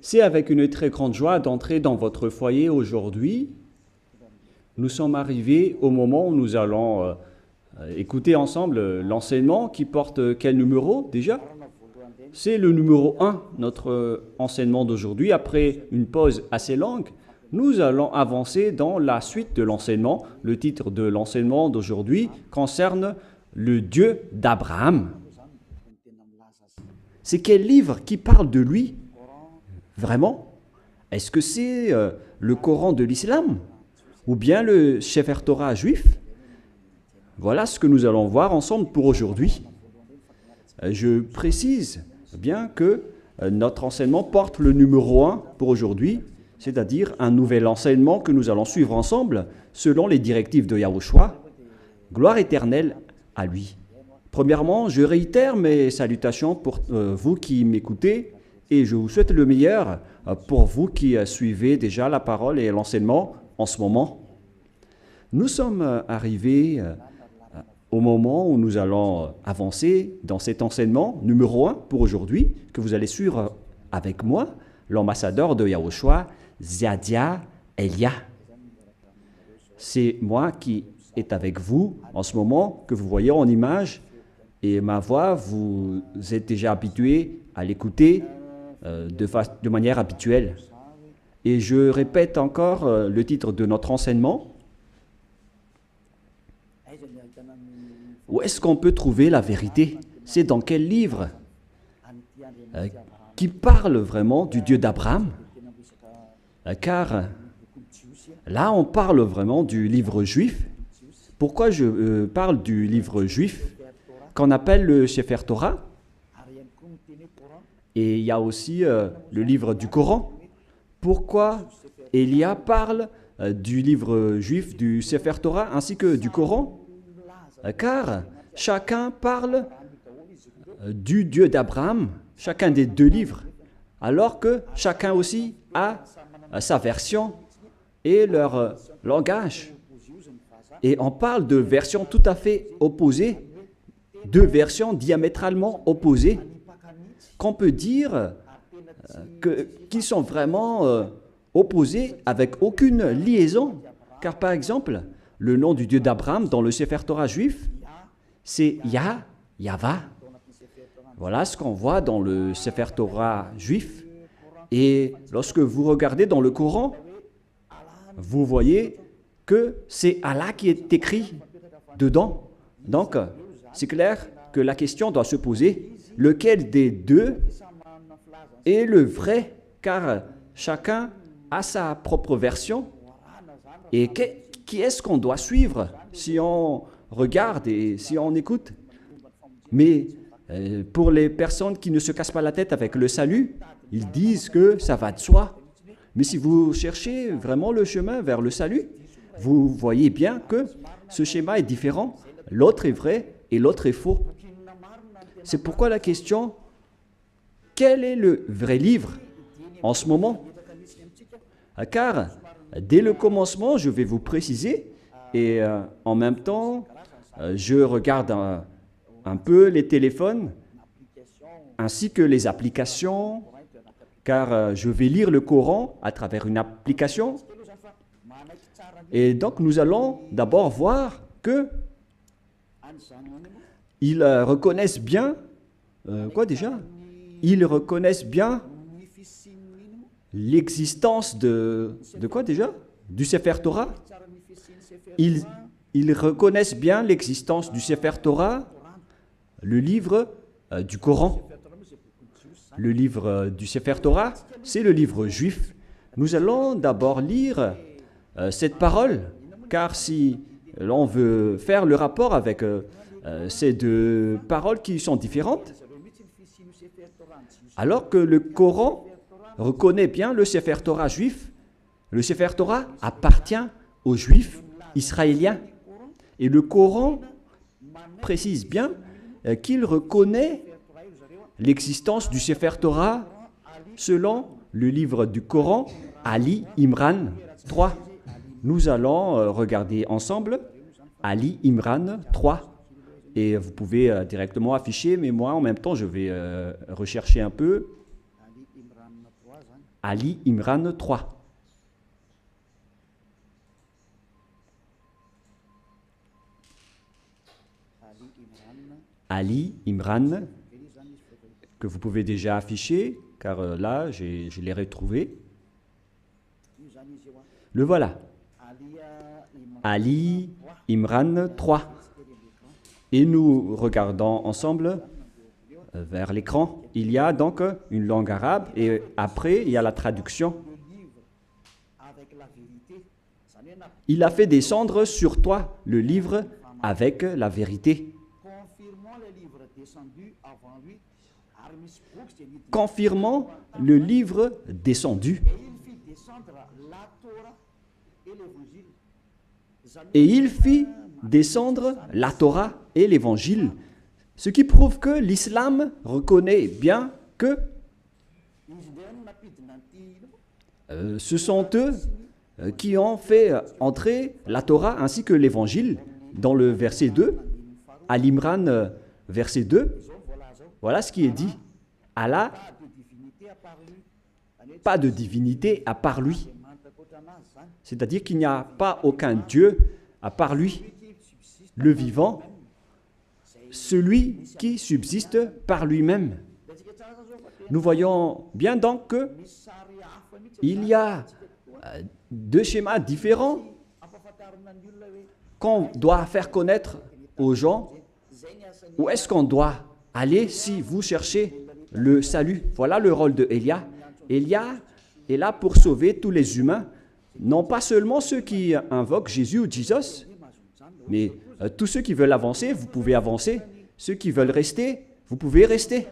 C'est avec une très grande joie d'entrer dans votre foyer aujourd'hui. Nous sommes arrivés au moment où nous allons écouter ensemble l'enseignement qui porte quel numéro déjà? C'est le numéro 1, notre enseignement d'aujourd'hui. Après une pause assez longue, nous allons avancer dans la suite de l'enseignement. Le titre de l'enseignement d'aujourd'hui concerne le Dieu d'Abraham. C'est quel livre qui parle de lui? Vraiment? Est-ce que c'est le Coran de l'islam? Ou bien le Sefer Torah juif? Voilà ce que nous allons voir ensemble pour aujourd'hui. Je précise bien que notre enseignement porte le numéro 1 pour aujourd'hui, c'est-à-dire un nouvel enseignement que nous allons suivre ensemble selon les directives de Yahushua. Gloire éternelle à lui. Premièrement, je réitère mes salutations pour vous qui m'écoutez et je vous souhaite le meilleur pour vous qui suivez déjà la parole et l'enseignement en ce moment. Nous sommes arrivés au moment où nous allons avancer dans cet enseignement numéro 1 pour aujourd'hui, que vous allez suivre avec moi, l'ambassadeur de Yahushua, Ziadia Elia. C'est moi qui est avec vous en ce moment, que vous voyez en image, et ma voix, vous êtes déjà habitué à l'écouter de manière habituelle. Et je répète encore le titre de notre enseignement. Où est-ce qu'on peut trouver la vérité? C'est dans quel livre qui parle vraiment du Dieu d'Abraham? Car là, on parle vraiment du livre juif. Pourquoi je parle du livre juif qu'on appelle le Sefer Torah? Et il y a aussi le livre du Coran. Pourquoi Elia parle du livre juif, du Sefer Torah, ainsi que du Coran? Car chacun parle du Dieu d'Abraham, chacun des deux livres, alors que chacun aussi a sa version et leur langage. Et on parle de versions tout à fait opposées, deux versions diamétralement opposées, qu'on peut dire qui sont vraiment opposées avec aucune liaison. Car par exemple, le nom du Dieu d'Abraham dans le Sefer Torah juif, c'est Yahva. Voilà ce qu'on voit dans le Sefer Torah juif. Et lorsque vous regardez dans le Coran, vous voyez que c'est Allah qui est écrit dedans. Donc, c'est clair que la question doit se poser, lequel des deux est le vrai? Car chacun a sa propre version. Et qui est-ce qu'on doit suivre si on regarde et si on écoute? Mais pour les personnes qui ne se cassent pas la tête avec le salut, ils disent que ça va de soi. Mais si vous cherchez vraiment le chemin vers le salut, vous voyez bien que ce schéma est différent. L'autre est vrai et l'autre est faux. C'est pourquoi la question, quel est le vrai livre en ce moment? Car dès le commencement, je vais vous préciser, et en même temps, je regarde un peu les téléphones, ainsi que les applications, car je vais lire le Coran à travers une application. Et donc, nous allons d'abord voir que ils reconnaissent bien, quoi déjà? Ils reconnaissent bien l'existence de quoi déjà? Du Sefer Torah. Ils reconnaissent bien l'existence du Sefer Torah, le livre du Coran. Le livre du Sefer Torah, c'est le livre juif. Nous allons d'abord lire cette parole, car si l'on veut faire le rapport avec ces deux paroles qui sont différentes, alors que le Coran reconnaît bien le Sefer Torah juif, le Sefer Torah appartient aux Juifs israéliens. Et le Coran précise bien qu'il reconnaît l'existence du Sefer Torah selon le livre du Coran, Ali Imran 3. Nous allons regarder ensemble Ali Imran 3. Et vous pouvez directement afficher, mais moi en même temps je vais rechercher un peu. Ali Imran 3. Ali Imran, que vous pouvez déjà afficher, car là, je l'ai retrouvé. Le voilà. Ali Imran 3. Et nous regardons ensemble vers l'écran. Il y a donc une langue arabe et après, il y a la traduction. Il a fait descendre sur toi le livre avec la vérité. Confirmant le livre descendu. Et il fit descendre la Torah et l'Évangile, ce qui prouve que l'islam reconnaît bien que ce sont eux qui ont fait entrer la Torah ainsi que l'Évangile dans le verset 2, à l'Imran verset 2. Voilà ce qui est dit. Allah, pas de divinité à part lui. C'est-à-dire qu'il n'y a pas aucun Dieu à part lui, le vivant, celui qui subsiste par lui-même. Nous voyons bien donc qu'il y a deux schémas différents qu'on doit faire connaître aux gens. Où est-ce qu'on doit aller si vous cherchez le salut? Voilà le rôle de Élia. Élia est là pour sauver tous les humains, non pas seulement ceux qui invoquent Jésus ou Jesus, mais tous ceux qui veulent avancer, vous pouvez avancer. Ceux qui veulent rester, vous pouvez rester.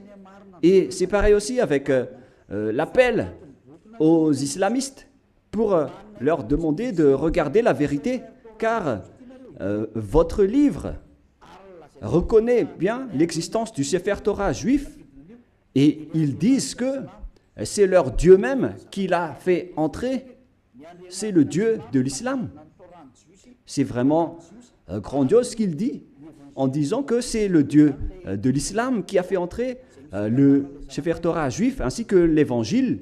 Et c'est pareil aussi avec l'appel aux islamistes pour leur demander de regarder la vérité, car votre livre reconnaît bien l'existence du Sefer Torah juif et ils disent que c'est leur Dieu même qui l'a fait entrer. C'est le Dieu de l'islam. C'est vraiment grandiose ce qu'il dit en disant que c'est le Dieu de l'islam qui a fait entrer le Sefer Torah juif ainsi que l'Évangile,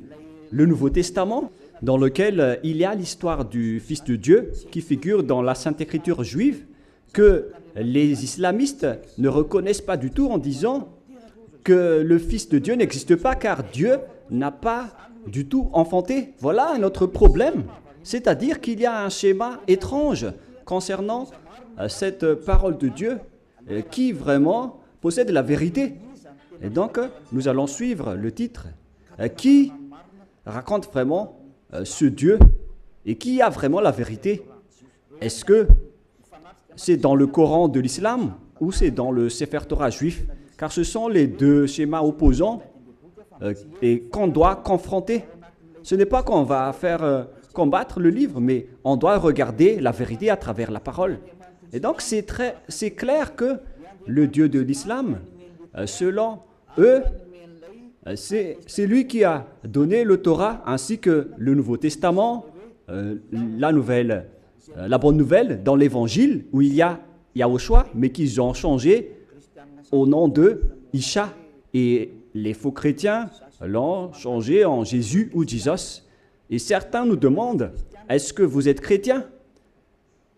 le Nouveau Testament, dans lequel il y a l'histoire du Fils de Dieu qui figure dans la Sainte Écriture juive, que les islamistes ne reconnaissent pas du tout en disant que le Fils de Dieu n'existe pas car Dieu n'a pas du tout enfanté. Voilà notre problème. C'est-à-dire qu'il y a un schéma étrange concernant cette parole de Dieu qui vraiment possède la vérité. Et donc, nous allons suivre le titre qui raconte vraiment ce Dieu et qui a vraiment la vérité. Est-ce que c'est dans le Coran de l'islam ou c'est dans le Sefer Torah juif? Car ce sont les deux schémas opposants et qu'on doit confronter. Ce n'est pas qu'on va faire combattre le livre, mais on doit regarder la vérité à travers la parole. Et donc, c'est clair que le Dieu de l'islam, selon eux, c'est lui qui a donné le Torah ainsi que le Nouveau Testament, la bonne nouvelle dans l'Évangile, où il y a Yahushua, mais qu'ils ont changé au nom de Isha. Et les faux chrétiens l'ont changé en Jésus ou Jesus. Et certains nous demandent, est-ce que vous êtes chrétien?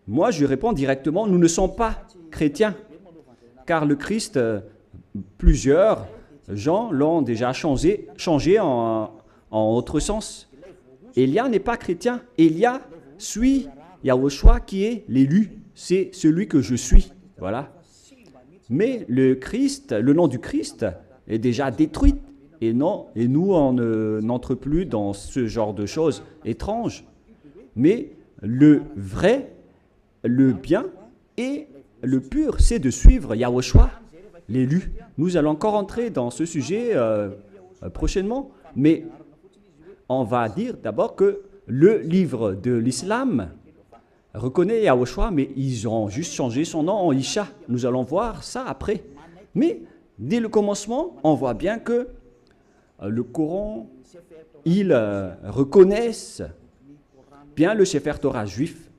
Moi, je réponds directement, nous ne sommes pas chrétiens, car le Christ, plusieurs gens l'ont déjà changé en autre sens. Élia n'est pas chrétien. Élia suit Yahushua qui est l'élu. C'est celui que je suis. Voilà. Mais le Christ, le nom du Christ est déjà détruit. Et nous, on n'entre plus dans ce genre de choses étranges. Mais le vrai, le bien et le pur, c'est de suivre Yahushua, l'élu. Nous allons encore entrer dans ce sujet prochainement, mais on va dire d'abord que le livre de l'islam reconnaît Yahushua, mais ils ont juste changé son nom en Isha. Nous allons voir ça après. Mais dès le commencement, on voit bien que le Coran, ils reconnaissent bien le Sefer Torah juif.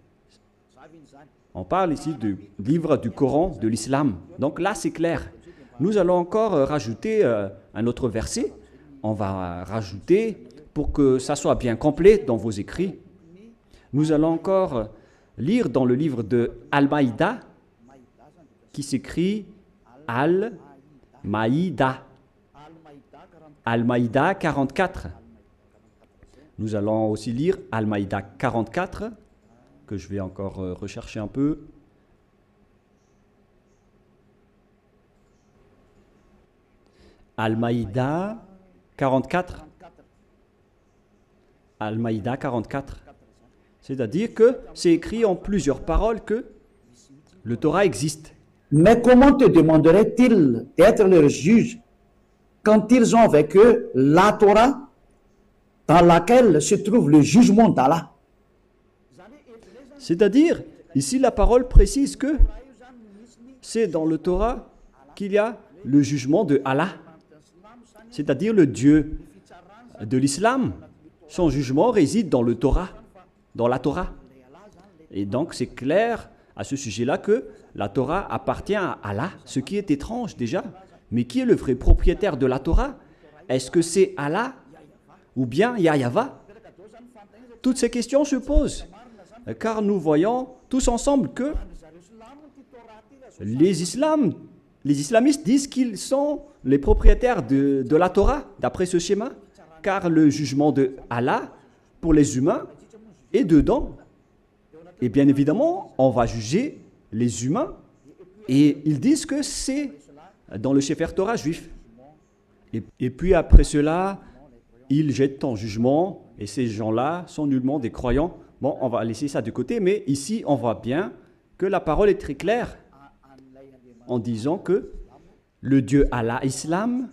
On parle ici du livre du Coran de l'islam. Donc là, c'est clair. Nous allons encore rajouter un autre verset. On va rajouter pour que ça soit bien complet dans vos écrits. Nous allons encore lire dans le livre de Al-Maïda, qui s'écrit Al-Maïda. Al-Maïda 44. Nous allons aussi lire Al-Maïda 44, que je vais encore rechercher un peu. Al-Maïda 44. Al-Maïda 44. C'est-à-dire que c'est écrit en plusieurs paroles que le Torah existe. Mais comment te demanderaient-ils d'être leurs juges quand ils ont avec eux la Torah dans laquelle se trouve le jugement d'Allah? C'est-à-dire, ici la parole précise que c'est dans le Torah qu'il y a le jugement de Allah, c'est-à-dire le Dieu de l'islam. Son jugement réside dans le Torah, dans la Torah. Et donc c'est clair à ce sujet-là que la Torah appartient à Allah, ce qui est étrange déjà. Mais qui est le vrai propriétaire de la Torah? Est-ce que c'est Allah ou bien Yahva? Toutes ces questions se posent, car nous voyons tous ensemble que les islamistes disent qu'ils sont les propriétaires de la Torah, d'après ce schéma, car le jugement de Allah pour les humains est dedans. Et bien évidemment, on va juger les humains, et ils disent que c'est dans le Sefer Torah juif. Et puis après cela, ils jettent en jugement, et ces gens-là sont nullement des croyants. Bon, on va laisser ça de côté, mais ici, on voit bien que la parole est très claire en disant que le Dieu Allah Islam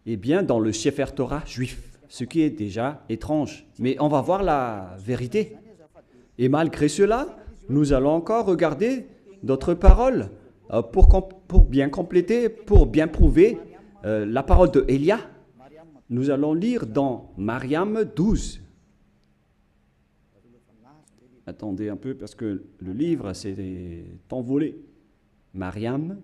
est bien dans le Sefer Torah juif, ce qui est déjà étrange. Mais on va voir la vérité. Et malgré cela, nous allons encore regarder d'autres paroles pour bien compléter, pour bien prouver la parole de Élia. Nous allons lire dans Mariam 12. Attendez un peu parce que le livre s'est envolé. Mariam.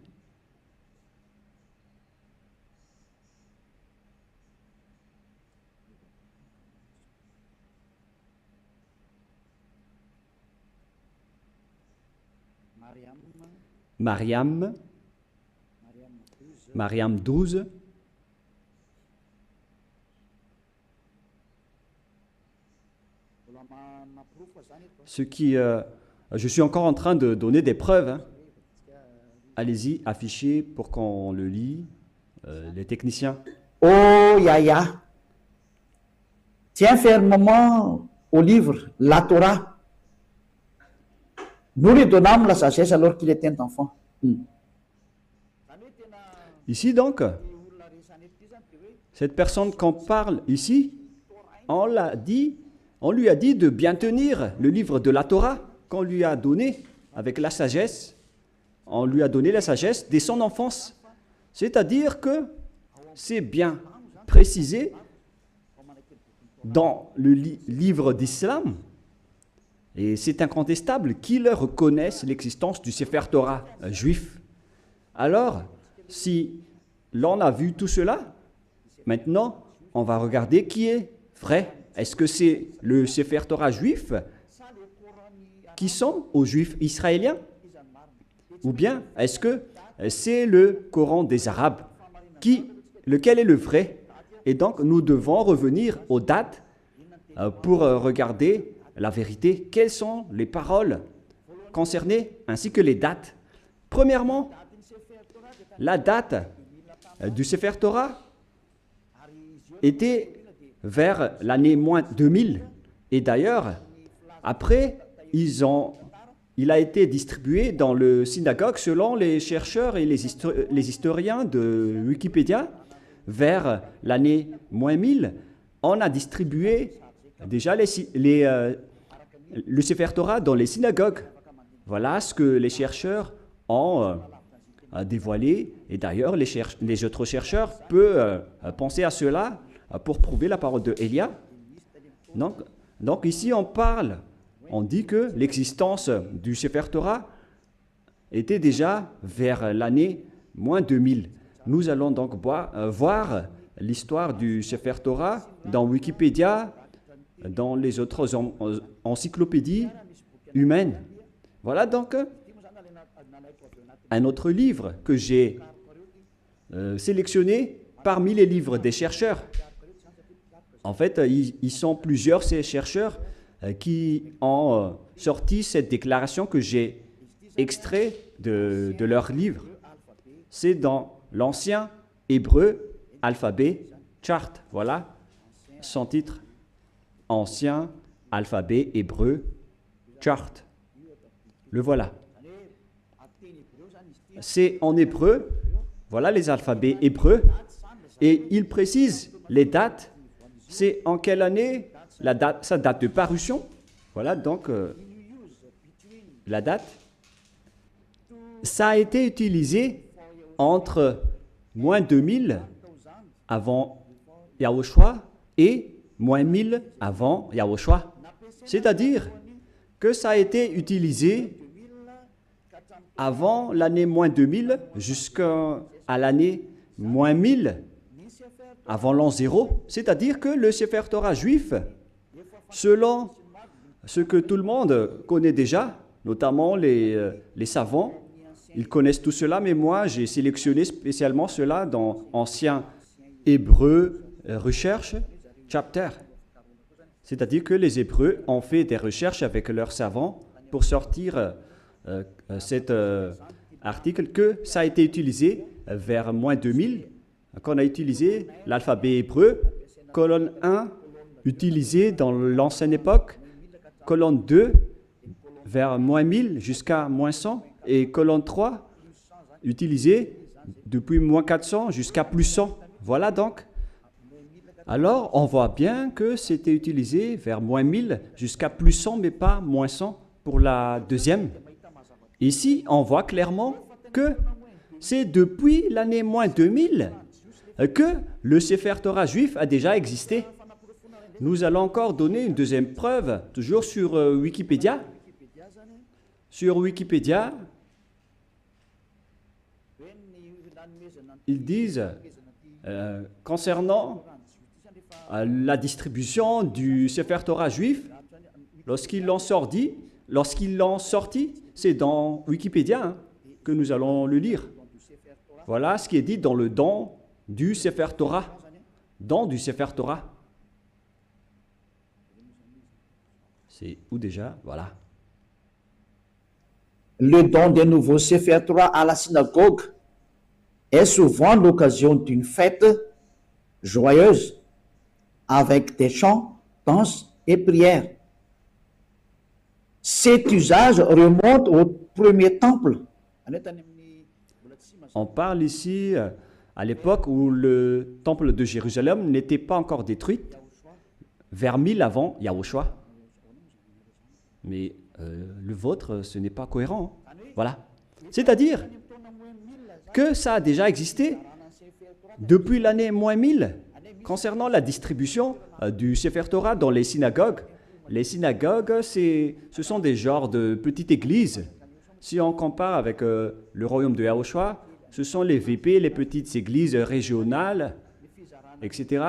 Mariam 12. Ce qui, je suis encore en train de donner des preuves. Hein. Allez-y, affichez pour qu'on le lit, les techniciens. Oh Yahya, tiens fermement au livre, la Torah. Nous lui donnâmes la sagesse alors qu'il était enfant. Ici donc, cette personne qu'on parle ici, on lui a dit de bien tenir le livre de la Torah qu'on lui a donné avec la sagesse. On lui a donné la sagesse dès son enfance. C'est-à-dire que c'est bien précisé dans le livre d'Islam, et c'est incontestable qu'ils reconnaissent l'existence du Sefer Torah juif. Alors, si l'on a vu tout cela, maintenant, on va regarder qui est vrai. Est-ce que c'est le Sefer Torah juif qui sont aux Juifs israéliens? Ou bien est-ce que c'est le Coran des Arabes? Lequel est le vrai? Et donc, nous devons revenir aux dates pour regarder la vérité. Quelles sont les paroles concernées ainsi que les dates? Premièrement, la date du Sefer Torah était vers l'année moins 2000. Et d'ailleurs, après, il a été distribué dans le synagogue selon les chercheurs et les historiens de Wikipédia. Vers l'année moins 1000, on a distribué déjà le Sefer Torah dans les synagogues. Voilà ce que les chercheurs ont dévoilé. Et d'ailleurs, les autres chercheurs peuvent penser à cela pour prouver la parole de Élia. Donc ici, on dit que l'existence du Sefer Torah était déjà vers l'année moins 2000. Nous allons donc voir l'histoire du Sefer Torah dans Wikipédia dans les autres encyclopédies humaines. Voilà donc un autre livre que j'ai sélectionné parmi les livres des chercheurs. En fait, ils sont plusieurs, ces chercheurs, qui ont sorti cette déclaration que j'ai extrait de leur livre. C'est dans l'ancien hébreu alphabet chart. Voilà son titre. Ancien alphabet hébreu chart. Le voilà. C'est en hébreu. Voilà les alphabets hébreux. Et il précise les dates. C'est en quelle année sa date de parution. Voilà donc la date. Ça a été utilisé entre moins 2000 avant Yahushua et moins 1000 avant Yahushua. C'est-à-dire que ça a été utilisé avant l'année moins 2000 jusqu'à l'année moins 1000 avant l'an 0. C'est-à-dire que le Sefer Torah juif, selon ce que tout le monde connaît déjà, notamment les savants, ils connaissent tout cela, mais moi j'ai sélectionné spécialement cela dans Ancien Hébreu Recherche Chapter. C'est-à-dire que les Hébreux ont fait des recherches avec leurs savants pour sortir cet article que ça a été utilisé vers moins 2000, qu'on a utilisé l'alphabet hébreu, colonne 1 utilisé dans l'ancienne époque, colonne 2 vers moins 1000 jusqu'à moins 100, et colonne 3 utilisée depuis moins 400 jusqu'à plus 100. Voilà donc. Alors, on voit bien que c'était utilisé vers moins 1000 jusqu'à plus 100, mais pas moins 100 pour la deuxième. Ici, on voit clairement que c'est depuis l'année moins 2000 que le Sefer Torah juif a déjà existé. Nous allons encore donner une deuxième preuve, toujours sur Wikipédia. Sur Wikipédia, ils disent, concernant la distribution du Sefer Torah juif, lorsqu'ils l'ont sorti, c'est dans Wikipédia que nous allons le lire. Voilà ce qui est dit dans le don du Sefer Torah. Don du Sefer Torah. C'est où déjà? Voilà. Le don des nouveaux Sefer Torah à la synagogue est souvent l'occasion d'une fête joyeuse avec des chants, danses et prières. Cet usage remonte au premier temple. On parle ici à l'époque où le temple de Jérusalem n'était pas encore détruit, vers 1000 avant Yahushua. Mais le vôtre, ce n'est pas cohérent. Voilà. C'est-à-dire que ça a déjà existé depuis l'année moins 1000 concernant la distribution du Sefer Torah dans les synagogues. Les synagogues, ce sont des genres de petites églises. Si on compare avec le royaume de Yahushua, ce sont les VP, les petites églises régionales, etc.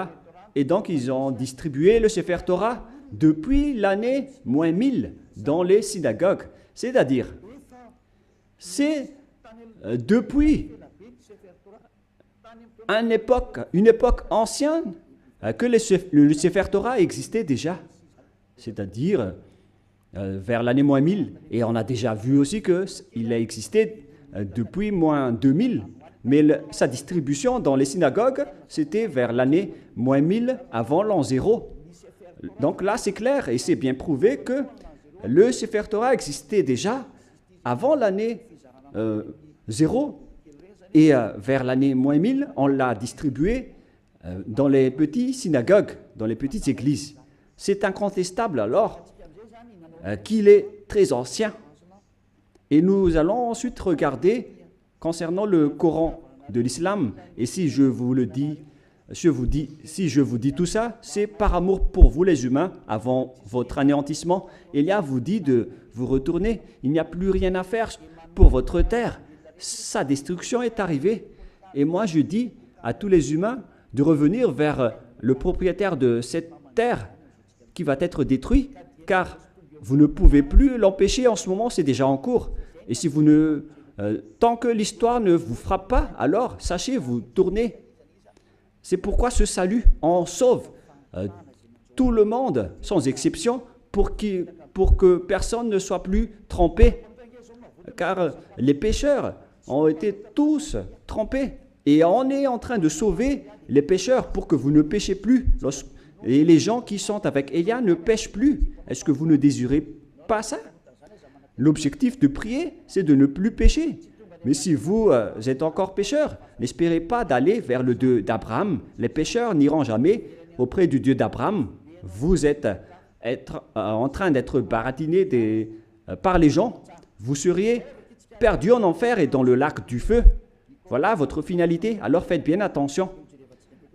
Et donc, ils ont distribué le Sefer Torah depuis l'année moins 1000 dans les synagogues. C'est-à-dire, c'est depuis une époque ancienne que le Sefer Torah existait déjà. C'est-à-dire vers l'année moins 1000. Et on a déjà vu aussi qu'il a existé depuis moins 2000. Mais sa distribution dans les synagogues, c'était vers l'année moins 1000 avant l'an 0. Donc là, c'est clair et c'est bien prouvé que le Sefer Torah existait déjà avant l'année 0. Et vers l'année moins 1000, on l'a distribué dans les petites synagogues, dans les petites églises. C'est incontestable alors qu'il est très ancien. Et nous allons ensuite regarder concernant le Coran de l'islam. Et si je vous dis tout ça, c'est par amour pour vous les humains, avant votre anéantissement. Elia vous dit de vous retourner. Il n'y a plus rien à faire pour votre terre. Sa destruction est arrivée. Et moi je dis à tous les humains de revenir vers le propriétaire de cette terre qui va être détruit, car vous ne pouvez plus l'empêcher en ce moment, c'est déjà en cours. Et si vous ne, tant que l'histoire ne vous frappe pas, alors sachez, vous tournez. C'est pourquoi ce salut en sauve tout le monde, sans exception, pour que personne ne soit plus trempé. Car les pécheurs ont été tous trempés. Et on est en train de sauver les pécheurs pour que vous ne péchez plus. Et les gens qui sont avec Élia ne pêchent plus. Est-ce que vous ne désirez pas ça? L'objectif de prier, c'est de ne plus pécher. Mais si vous êtes encore pécheur, n'espérez pas d'aller vers le Dieu d'Abraham. Les pécheurs n'iront jamais auprès du Dieu d'Abraham. Vous êtes en train d'être baratiné par les gens. Vous seriez perdu en enfer et dans le lac du feu. Voilà votre finalité. Alors faites bien attention.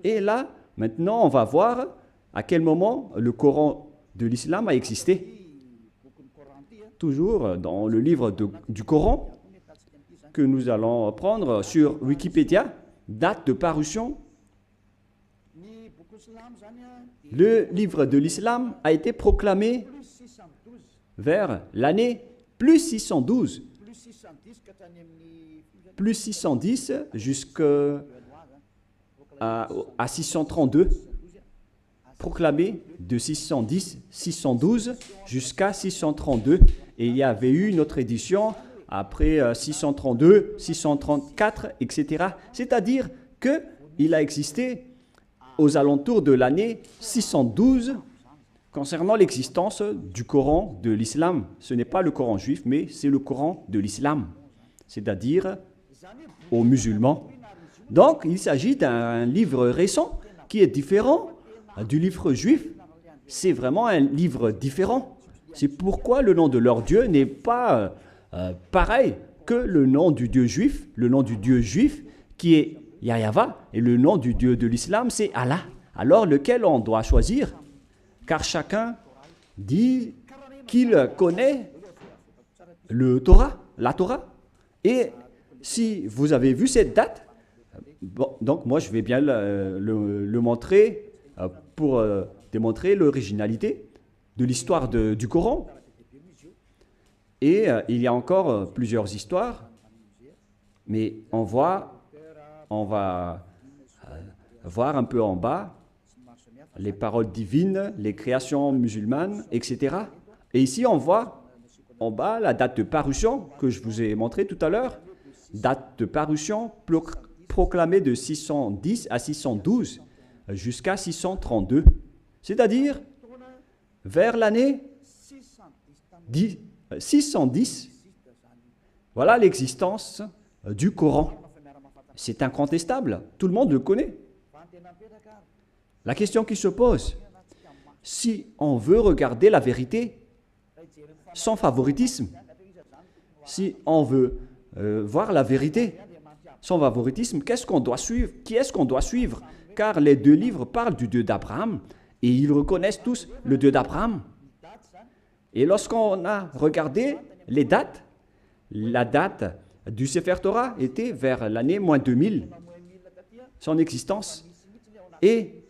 Et là, maintenant, on va voir à quel moment le Coran de l'islam a existé. Toujours dans le livre du Coran que nous allons prendre sur Wikipédia, date de parution. Le livre de l'islam a été proclamé vers l'année plus 612. Plus 610 jusqu'à 632. Proclamé de 612 jusqu'à 632. Et il y avait eu une autre édition après 632, 634, etc. C'est-à-dire qu'il a existé aux alentours de l'année 612 concernant l'existence du Coran de l'islam. Ce n'est pas le Coran juif, mais c'est le Coran de l'islam, c'est-à-dire aux musulmans. Donc, il s'agit d'un livre récent qui est différent du livre juif. C'est vraiment un livre différent. C'est pourquoi le nom de leur Dieu n'est pas pareil que le nom du Dieu juif. Le nom du Dieu juif qui est Yahweh et le nom du Dieu de l'islam, c'est Allah. Alors, lequel on doit choisir? Car chacun dit qu'il connaît le Torah, la Torah. Et si vous avez vu cette date, bon, donc moi je vais bien le montrer pour démontrer l'originalité de l'histoire du Coran. Et il y a encore plusieurs histoires, mais on va voir un peu en bas les paroles divines, les créations musulmanes, etc. Et ici, on voit en bas la date de parution que je vous ai montré tout à l'heure. Date de parution proclamée de 610 à 612 jusqu'à 632. C'est-à-dire vers l'année 610. Voilà l'existence du Coran. C'est incontestable. Tout le monde le connaît. La question qui se pose, si on veut regarder la vérité sans favoritisme, si on veut voir la vérité sans favoritisme, qu'est-ce qu'on doit suivre? Qui est-ce qu'on doit suivre? Car les deux livres parlent du Dieu d'Abraham et ils reconnaissent tous le Dieu d'Abraham. Et lorsqu'on a regardé les dates, la date du Sefer Torah était vers l'année moins 2000, son existence. Et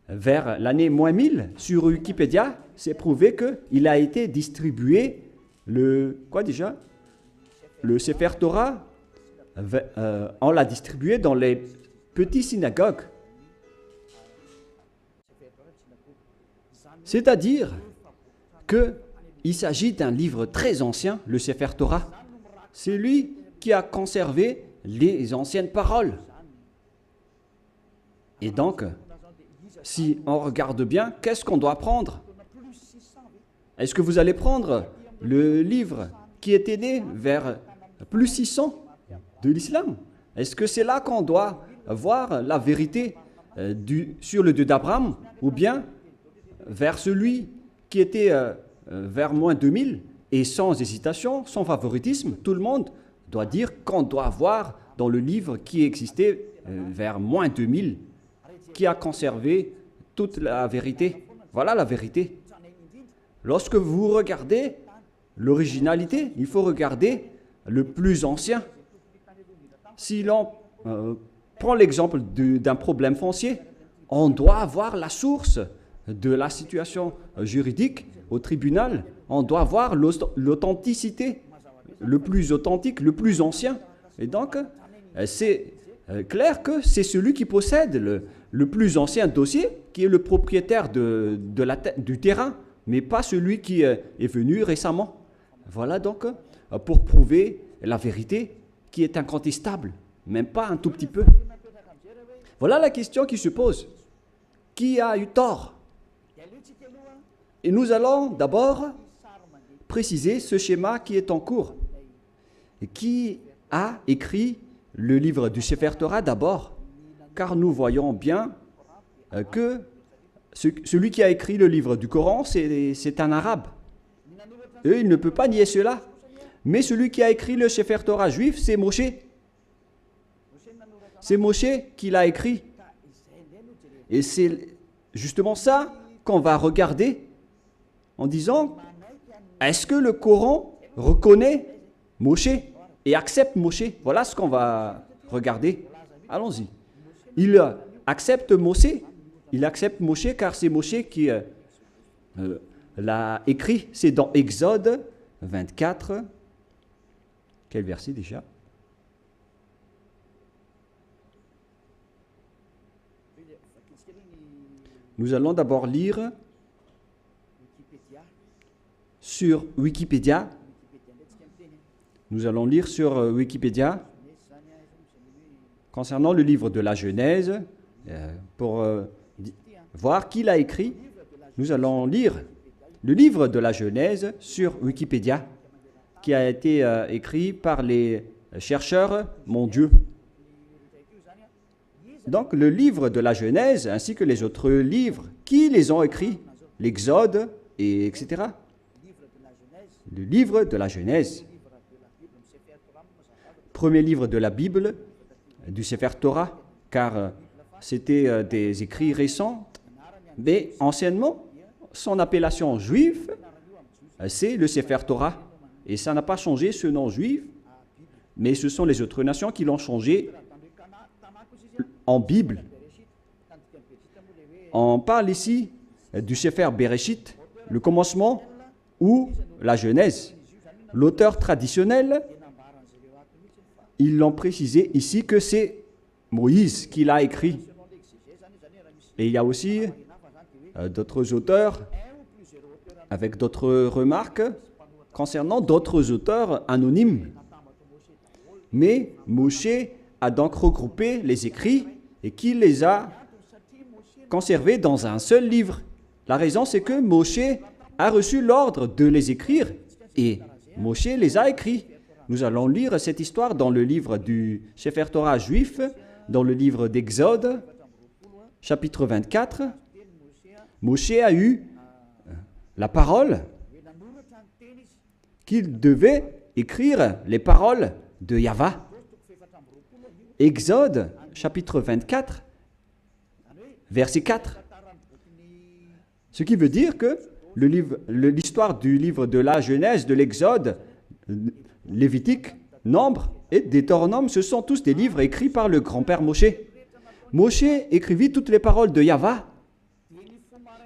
vers l'année moins 1000, sur Wikipédia, c'est prouvé qu'il a été distribué le Sefer Torah, on l'a distribué dans les petites synagogues. C'est-à-dire qu'il s'agit d'un livre très ancien, le Sefer Torah. C'est lui qui a conservé les anciennes paroles. Et donc, si on regarde bien, qu'est-ce qu'on doit prendre? Est-ce que vous allez prendre le livre qui était né vers plus 600 de l'islam? Est-ce que c'est là qu'on doit voir la vérité sur le Dieu d'Abraham, ou bien vers celui qui était vers moins 2000? Et sans hésitation, sans favoritisme, tout le monde doit dire qu'on doit voir dans le livre qui existait vers moins 2000, qui a conservé toute la vérité. Voilà la vérité. Lorsque vous regardez l'originalité, il faut regarder le plus ancien. Si l'on prend l'exemple d'un problème foncier, on doit avoir la source de la situation juridique au tribunal, on doit voir l'authenticité, le plus authentique, le plus ancien. Et donc, c'est clair que c'est celui qui possède le plus ancien dossier qui est le propriétaire du terrain, mais pas celui qui est venu récemment. Voilà donc pour prouver la vérité qui est incontestable, même pas un tout petit peu. Voilà la question qui se pose. Qui a eu tort? Et nous allons d'abord préciser ce schéma qui est en cours. Et qui a écrit le livre du Sefer Torah d'abord? Car nous voyons bien que celui qui a écrit le livre du Coran, c'est un arabe. Et il ne peut pas nier cela. Mais celui qui a écrit le Sefer Torah juif, c'est Moshe. C'est Moshe qui l'a écrit. Et c'est justement ça qu'on va regarder en disant, est-ce que le Coran reconnaît Moshe et accepte Moshe? Voilà ce qu'on va regarder. Allons-y. Il accepte Moshe. Il accepte Moshe car c'est Moshe qui l'a écrit. C'est dans Exode 24. Quel verset déjà? Nous allons d'abord lire sur Wikipédia. Nous allons lire sur Wikipédia concernant le livre de la Genèse pour voir qui l'a écrit. Nous allons lire le livre de la Genèse sur Wikipédia qui a été écrit par les chercheurs mondiaux. Donc le livre de la Genèse ainsi que les autres livres, qui les ont écrits? L'Exode, et etc. Le livre de la Genèse. Premier livre de la Bible, du Sefer Torah, car c'était des écrits récents, mais anciennement, son appellation juive, c'est le Sefer Torah. Et ça n'a pas changé ce nom juif, mais ce sont les autres nations qui l'ont changé en Bible. On parle ici du Sefer Bereshit, le commencement ou la Genèse. L'auteur traditionnel, ils l'ont précisé ici que c'est Moïse qui l'a écrit. Et il y a aussi d'autres auteurs avec d'autres remarques concernant d'autres auteurs anonymes. Mais Moshe a donc regroupé les écrits et qui les a conservés dans un seul livre. La raison, c'est que Moshe a reçu l'ordre de les écrire et Moshe les a écrits. Nous allons lire cette histoire dans le livre du Sefer Torah juif, dans le livre d'Exode, chapitre 24. Moshe a eu la parole qu'il devait écrire les paroles de Yahvé. Exode, chapitre 24, verset 4. Ce qui veut dire que l'histoire du livre de la Genèse, de l'Exode, Lévitique, Nombre et Deutéronome, ce sont tous des livres écrits par le grand-père Moshe. Moshe écrivit toutes les paroles de Yahvé.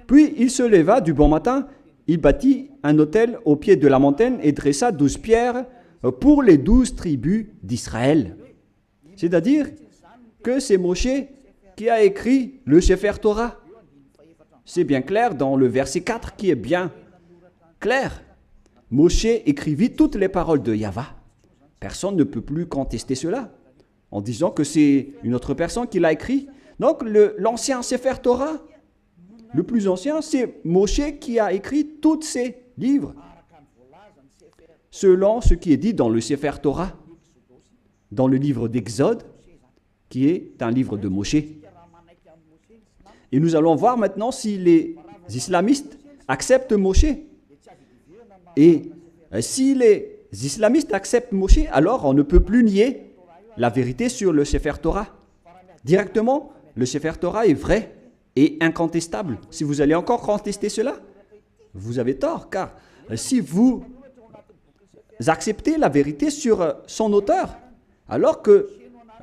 Puis il se leva du bon matin, il bâtit un autel au pied de la montagne et dressa 12 pierres pour les 12 tribus d'Israël. C'est-à-dire que c'est Moshe qui a écrit le Sefer Torah. C'est bien clair dans le verset 4 qui est bien clair. Moshe écrivit toutes les paroles de Yahvé. Personne ne peut plus contester cela en disant que c'est une autre personne qui l'a écrit. Donc l'ancien Sefer Torah, le plus ancien, c'est Moshe qui a écrit tous ces livres selon ce qui est dit dans le Sefer Torah, dans le livre d'Exode, qui est un livre de Moshe. Et nous allons voir maintenant si les islamistes acceptent Moshe. Et si les islamistes acceptent Moshe, alors on ne peut plus nier la vérité sur le Sefer Torah. Directement, le Sefer Torah est vrai et incontestable. Si vous allez encore contester cela, vous avez tort, car si vous acceptez la vérité sur son auteur, alors que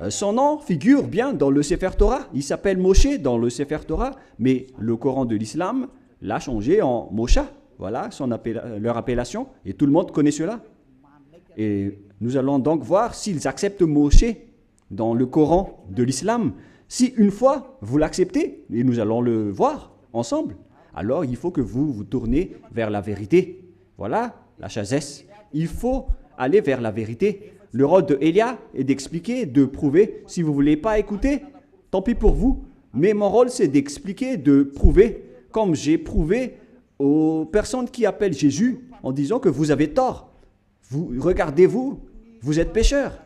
Son nom figure bien dans le Sefer Torah. Il s'appelle Moshe dans le Sefer Torah, mais le Coran de l'islam l'a changé en Mosha. Voilà leur appellation, et tout le monde connaît cela. Et nous allons donc voir s'ils acceptent Moshe dans le Coran de l'islam. Si une fois vous l'acceptez, et nous allons le voir ensemble, alors il faut que vous vous tournez vers la vérité. Voilà la sagesse. Il faut aller vers la vérité. Le rôle de Elia est d'expliquer, de prouver. Si vous ne voulez pas écouter, tant pis pour vous. Mais mon rôle, c'est d'expliquer, de prouver, comme j'ai prouvé aux personnes qui appellent Jésus en disant que vous avez tort. Regardez-vous, vous êtes pécheurs.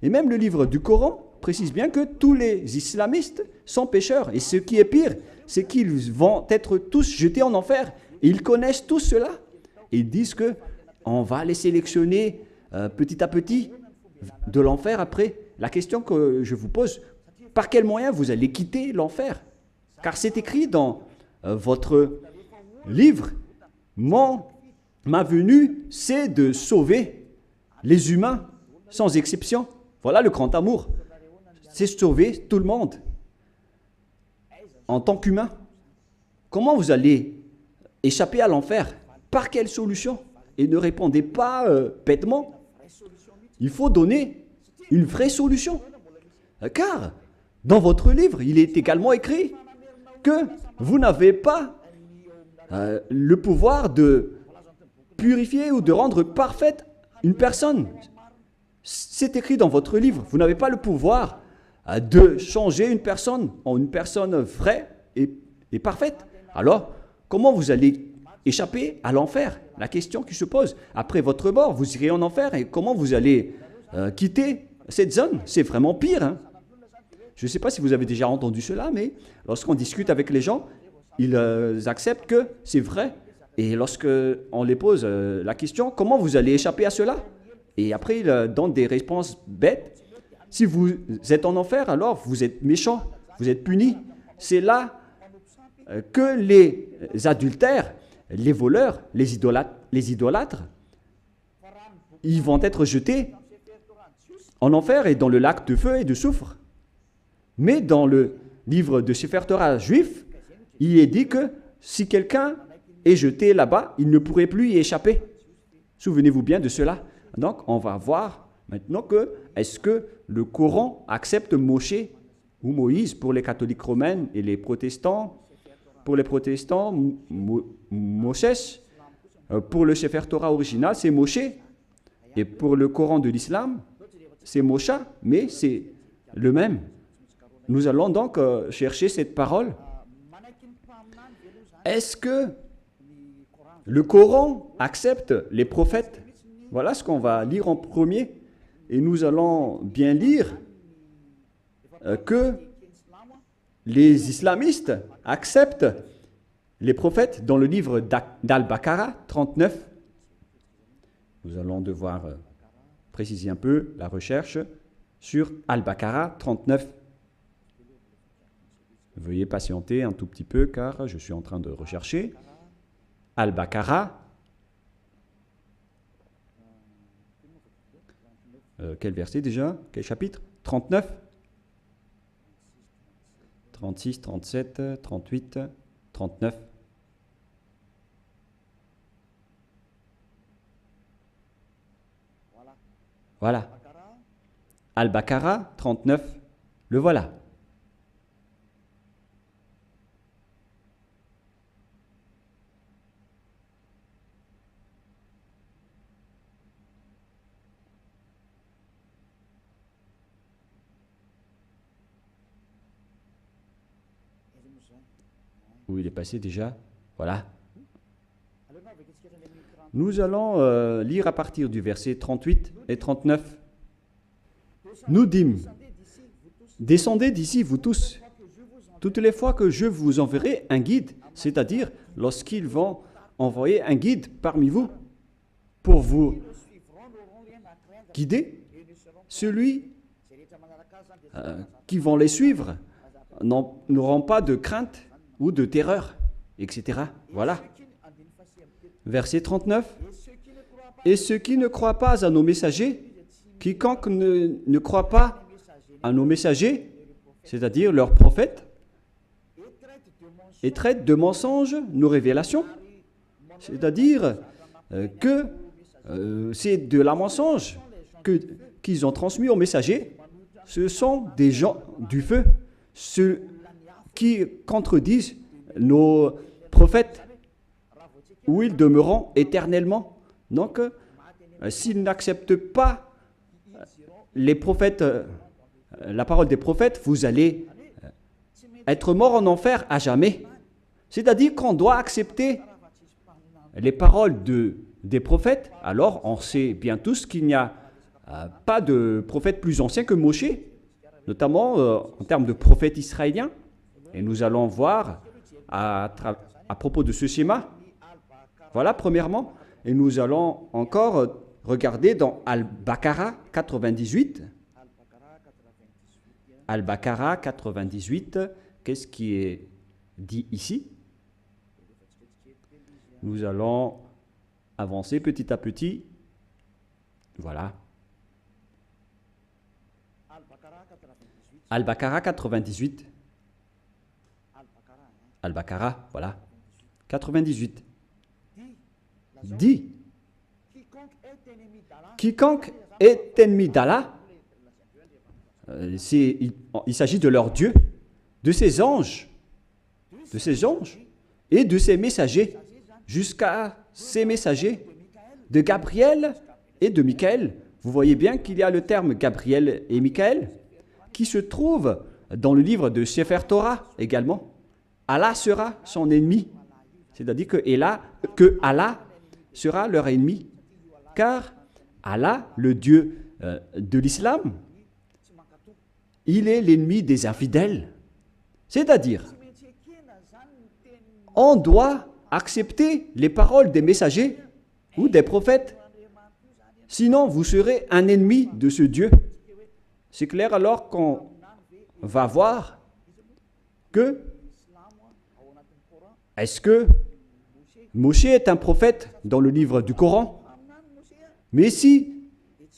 Et même le livre du Coran précise bien que tous les islamistes sont pécheurs. Et ce qui est pire, c'est qu'ils vont être tous jetés en enfer. Et ils connaissent tout cela. Et ils disent qu'on va les sélectionner petit à petit de l'enfer après. La question que je vous pose, par quel moyen vous allez quitter l'enfer? Car c'est écrit dans votre livre, ma venue, c'est de sauver les humains sans exception. Voilà le grand amour. C'est sauver tout le monde en tant qu'humain. Comment vous allez échapper à l'enfer? Par quelle solution? Et ne répondez pas bêtement. Il faut donner une vraie solution. Car dans votre livre, il est également écrit que vous n'avez pas le pouvoir de purifier ou de rendre parfaite une personne. C'est écrit dans votre livre. Vous n'avez pas le pouvoir de changer une personne en une personne vraie et parfaite. Alors, comment vous allez échapper à l'enfer? La question qui se pose. Après votre mort, vous irez en enfer et comment vous allez quitter cette zone? C'est vraiment pire. Hein? Je ne sais pas si vous avez déjà entendu cela, mais lorsqu'on discute avec les gens, ils acceptent que c'est vrai. Et lorsqu'on les pose la question, comment vous allez échapper à cela? Et après, ils donnent des réponses bêtes. Si vous êtes en enfer, alors vous êtes méchant, vous êtes puni. C'est là que les adultères, les voleurs, les idolâtres, ils vont être jetés en enfer et dans le lac de feu et de soufre. Mais dans le livre de Sefer Torah juif, il est dit que si quelqu'un est jeté là-bas, il ne pourrait plus y échapper. Souvenez-vous bien de cela. Donc, on va voir maintenant que est-ce que le Coran accepte Moshe ou Moïse pour les catholiques romains et les protestants. Pour les protestants, Moshe. Pour le Sefer Torah original, c'est Moshe. Et pour le Coran de l'islam, c'est Mosha, mais c'est le même. Nous allons donc chercher cette parole. Est-ce que le Coran accepte les prophètes? Voilà ce qu'on va lire en premier. Et nous allons bien lire que les islamistes acceptent les prophètes dans le livre d'Al-Baqarah 39. Nous allons devoir préciser un peu la recherche sur Al-Baqarah 39. Veuillez patienter un tout petit peu car je suis en train de rechercher. Al-Baqarah. Quel verset déjà? Quel chapitre? 39, 36, 37, 38, 39. Voilà. Al-Baqarah 39. Le voilà. Où il est passé déjà? Voilà. Nous allons lire à partir du verset 38 et 39. Nous dîmes, descendez d'ici, vous tous, toutes les fois que je vous enverrai un guide, c'est-à-dire lorsqu'ils vont envoyer un guide parmi vous pour vous guider, celui qui vont les suivre n'auront pas de crainte ou de terreur, etc. Voilà. Verset 39. Et ceux qui ne croient pas à nos messagers, quiconque ne croit pas à nos messagers, c'est-à-dire leurs prophètes, et traite de mensonges nos révélations. C'est-à-dire que c'est de la mensonge qu'ils ont transmis aux messagers. Ce sont des gens du feu, ceux qui contredisent nos prophètes, où ils demeureront éternellement. Donc, s'ils n'acceptent pas les prophètes, la parole des prophètes, vous allez être mort en enfer à jamais. C'est-à-dire qu'on doit accepter les paroles des prophètes. Alors, on sait bien tous qu'il n'y a pas de prophète plus ancien que Moshe, notamment en termes de prophète israélien. Et nous allons voir à propos de ce schéma. Voilà, premièrement. Et nous allons encore regarder dans Al-Baqarah 98. Al-Baqarah 98, qu'est-ce qui est dit ici? Nous allons avancer petit à petit. Voilà. Al-Baqarah 98. Al-Baqarah, voilà. 98. Dit, quiconque est ennemi d'Allah, il s'agit de leur Dieu, de ses anges et de ses messagers, jusqu'à ses messagers, de Gabriel et de Michaël. Vous voyez bien qu'il y a le terme Gabriel et Michaël qui se trouve dans le livre de Sefer Torah également. Allah sera son ennemi, c'est-à-dire que Allah sera leur ennemi, car Allah, le Dieu de l'islam, il est l'ennemi des infidèles. C'est-à-dire, on doit accepter les paroles des messagers ou des prophètes, sinon vous serez un ennemi de ce Dieu. C'est clair alors qu'on va voir que est-ce que Moshe est un prophète dans le livre du Coran? Mais si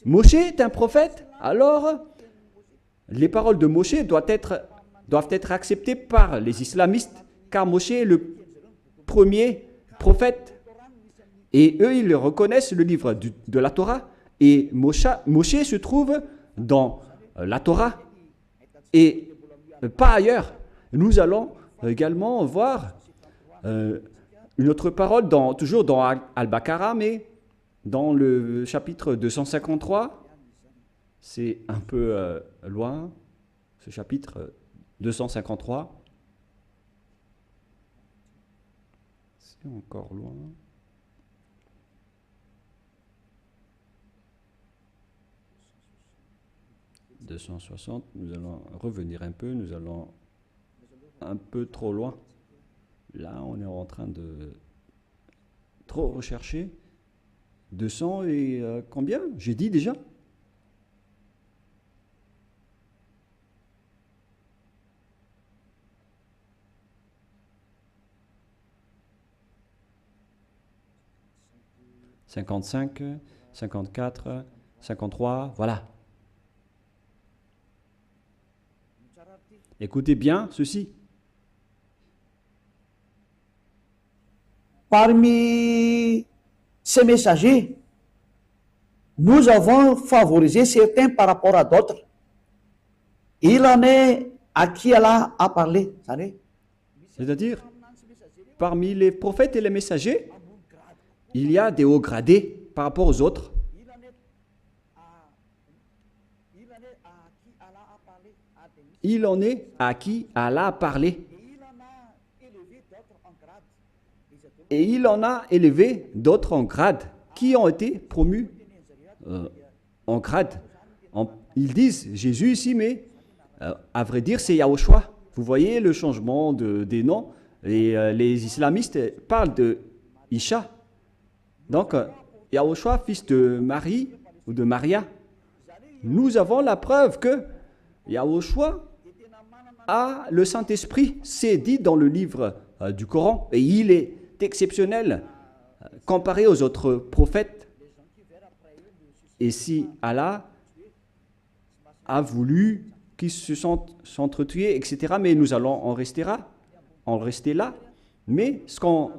Moshe est un prophète, alors les paroles de Moshe doivent être acceptées par les islamistes, car Moshe est le premier prophète. Et eux, ils reconnaissent le livre de la Torah. Et Moshe se trouve dans la Torah et pas ailleurs. Nous allons également voir une autre parole, toujours dans Al-Baqarah, mais dans le chapitre 253. C'est un peu loin, ce chapitre 253. C'est encore loin. « 260, nous allons revenir un peu, nous allons un peu trop loin. Là, on est en train de trop rechercher. 200 et combien? J'ai dit déjà? « 55, 54, 53, voilà. Écoutez bien ceci. Parmi ces messagers, nous avons favorisé certains par rapport à d'autres. Il en est à qui Allah a parlé. C'est-à-dire, parmi les prophètes et les messagers, il y a des hauts gradés par rapport aux autres. Il en est à qui Allah a parlé. Et il en a élevé d'autres en grade, qui ont été promus en grade. Ils disent Jésus ici, mais à vrai dire, c'est Yahushua. Vous voyez le changement des noms. Et les islamistes parlent de Isha. Donc, Yahushua, fils de Marie ou de Maria. Nous avons la preuve que Yahushua a le Saint-Esprit. C'est dit dans le livre du Coran. Et il est exceptionnel comparé aux autres prophètes. Et si Allah a voulu qui se sont s'entretués, etc. Mais nous allons en rester là. Mais ce qu'on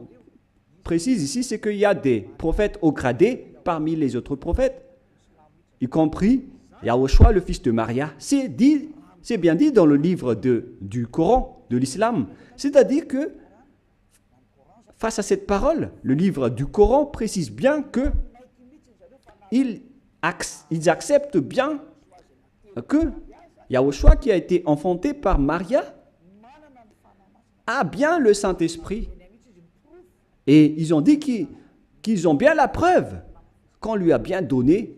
précise ici, c'est qu'il y a des prophètes haut gradés parmi les autres prophètes, y compris Yahushua, le fils de Maria. C'est bien dit dans le livre du Coran, de l'islam. C'est-à-dire que, face à cette parole, le livre du Coran précise bien que ils acceptent bien que Yahushua, qui a été enfanté par Maria, a bien le Saint-Esprit. Et ils ont dit qu'ils ont bien la preuve qu'on lui a bien donné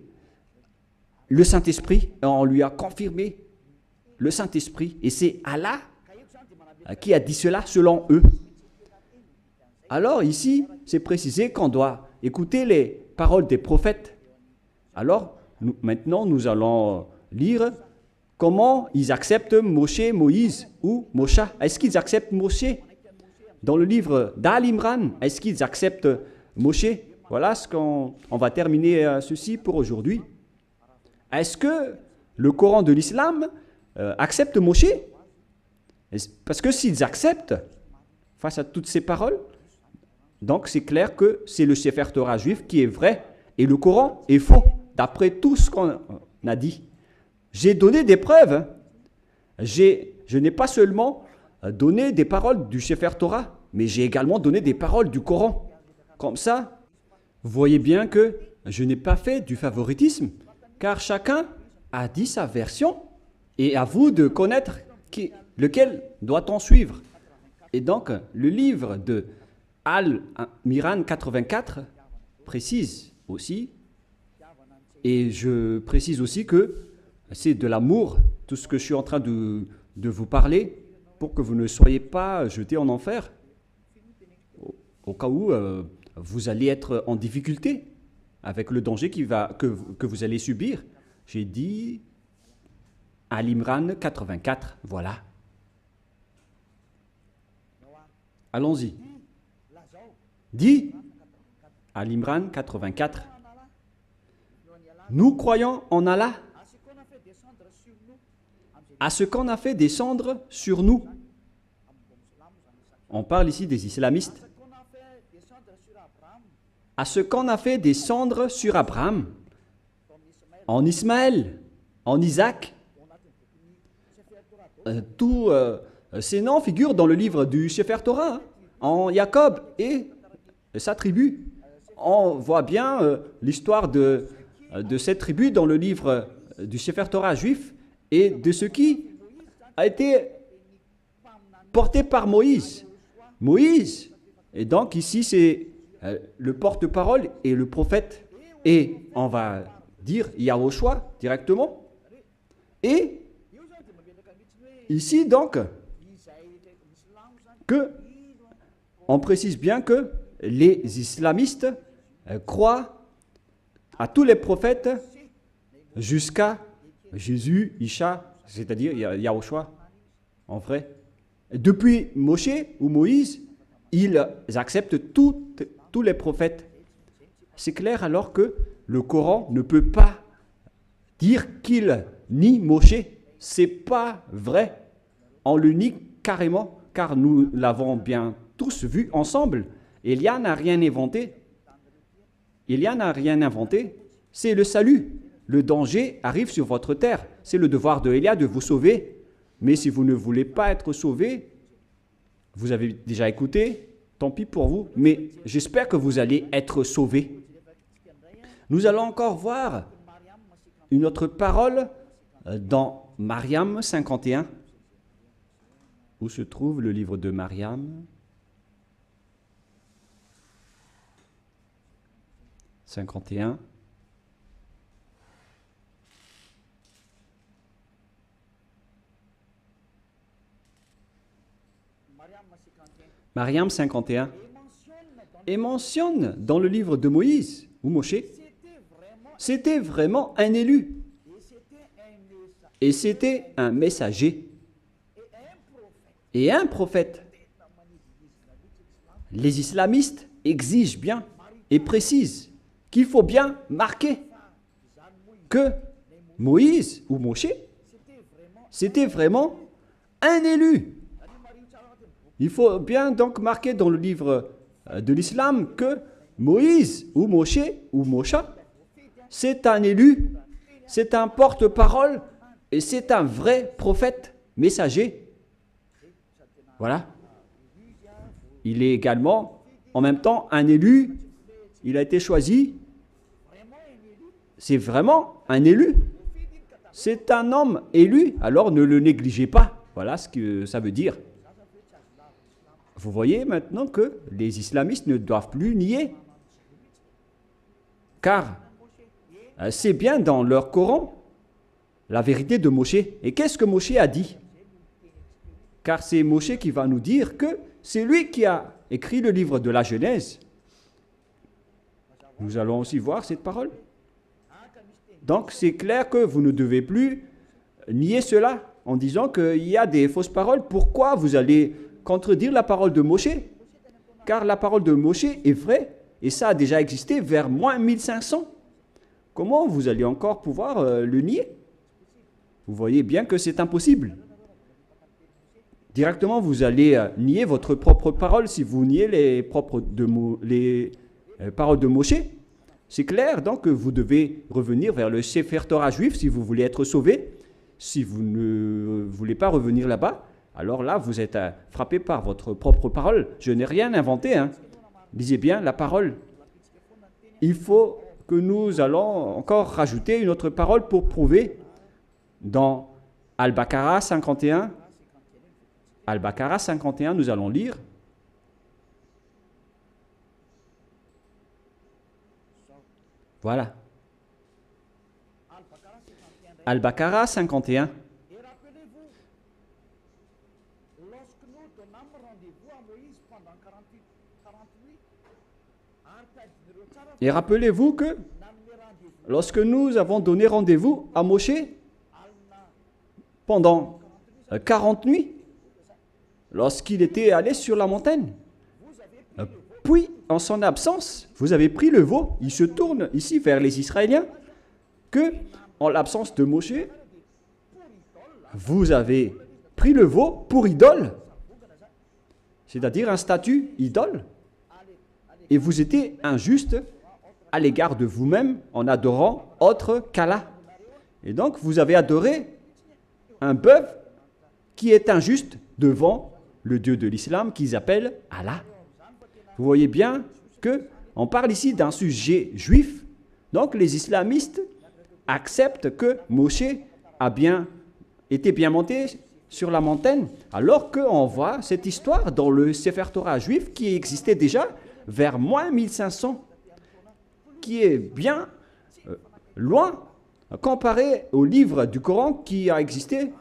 le Saint-Esprit. On lui a confirmé le Saint-Esprit. Et c'est Allah qui a dit cela selon eux. Alors ici, c'est précisé qu'on doit écouter les paroles des prophètes. Alors, maintenant, nous allons lire comment ils acceptent Moshe, Moïse ou Mosha. Est-ce qu'ils acceptent Moshe? Dans le livre d'Al-Imran, est-ce qu'ils acceptent Moshe? Voilà ce qu'on va terminer ceci pour aujourd'hui. Est-ce que le Coran de l'islam accepte Moshe? Parce que s'ils acceptent, face à toutes ces paroles, donc c'est clair que c'est le Sefer Torah juif qui est vrai et le Coran est faux, d'après tout ce qu'on a dit. J'ai donné des preuves. Je n'ai pas seulement donné des paroles du Sefer Torah, mais j'ai également donné des paroles du Coran. Comme ça, vous voyez bien que je n'ai pas fait du favoritisme, car chacun a dit sa version, et à vous de connaître lequel doit-on suivre. Et donc, le livre de Al-Miran 84 précise aussi, et je précise aussi que c'est de l'amour, tout ce que je suis en train de vous parler, pour que vous ne soyez pas jetés en enfer, au cas où vous allez être en difficulté avec le danger que vous allez subir. J'ai dit Al-Imran 84, voilà. Allons-y. Dit Al-Imran 84. Nous croyons en Allah, à ce qu'on a fait descendre sur nous. On parle ici des islamistes. À ce qu'on a fait descendre sur Abraham, en Ismaël, en Isaac. Tous ces noms figurent dans le livre du Sefer Torah, hein, en Jacob et sa tribu. On voit bien l'histoire de cette tribu dans le livre du Sefer Torah juif et de ce qui a été porté par Moïse. Moïse, et donc ici c'est le porte-parole et le prophète, et on va dire Yahushua directement. Et ici donc, on précise bien que les islamistes croient à tous les prophètes jusqu'à Jésus, Isha, c'est-à-dire Yahushua, en vrai. Depuis Moshe ou Moïse, ils acceptent tous les prophètes. C'est clair alors que le Coran ne peut pas dire qu'il nie Moshe. C'est pas vrai. On le nie carrément, car nous l'avons bien tous vu ensemble. Élia n'a rien inventé. Élia n'a rien inventé. C'est le salut. Le danger arrive sur votre terre. C'est le devoir de Élia de vous sauver. Mais si vous ne voulez pas être sauvé, vous avez déjà écouté, tant pis pour vous. Mais j'espère que vous allez être sauvés. Nous allons encore voir une autre parole dans Mariam 51. Où se trouve le livre de Mariam 51. Mariam 51. Et mentionne dans le livre de Moïse ou Moshe, c'était vraiment un élu. Et c'était un messager. Et un prophète. Les islamistes exigent bien et précisent qu'il faut bien marquer que Moïse ou Moshe c'était vraiment un élu. Il faut bien donc marquer dans le livre de l'islam que Moïse ou Moshe ou Mosha, c'est un élu, c'est un porte-parole et c'est un vrai prophète, messager. Voilà. Il est également en même temps un élu, il a été choisi. C'est vraiment un élu. C'est un homme élu, alors ne le négligez pas. Voilà ce que ça veut dire. Vous voyez maintenant que les islamistes ne doivent plus nier. Car c'est bien dans leur Coran la vérité de Moshe. Et qu'est-ce que Moshe a dit? Car c'est Moshe qui va nous dire que c'est lui qui a écrit le livre de la Genèse. Nous allons aussi voir cette parole. Donc c'est clair que vous ne devez plus nier cela en disant qu'il y a des fausses paroles. Pourquoi vous allez contredire la parole de Moshe? Car la parole de Moshe est vraie et ça a déjà existé vers moins 1500. Comment vous allez encore pouvoir le nier? Vous voyez bien que c'est impossible. Directement, vous allez nier votre propre parole si vous niez les paroles de Moshe. C'est clair, donc vous devez revenir vers le Sefer Torah juif si vous voulez être sauvé. Si vous ne voulez pas revenir là-bas, alors là, vous êtes frappé par votre propre parole. Je n'ai rien inventé. Lisez bien la parole. Il faut que nous allons encore rajouter une autre parole pour prouver dans Al-Baqarah 51. Al-Baqarah 51, nous allons lire. Voilà. Al-Baqarah 51. Et rappelez-vous que lorsque nous avons donné rendez-vous à Moshe pendant 40 nuits, lorsqu'il était allé sur la montagne, puis en son absence, vous avez pris le veau. Il se tourne ici vers les Israéliens que, en l'absence de Moshe, vous avez pris le veau pour idole, c'est-à-dire un statut idole, et vous étiez injuste à l'égard de vous-même en adorant autre qu'Allah. Et donc, vous avez adoré un bœuf qui est injuste devant le Dieu de l'islam qu'ils appellent Allah. Vous voyez bien qu'on parle ici d'un sujet juif. Donc, les islamistes acceptent que Moshe était bien monté sur la montagne, alors qu'on voit cette histoire dans le Sefer Torah juif qui existait déjà vers moins 1500, qui est bien loin comparé au livre du Coran qui a existé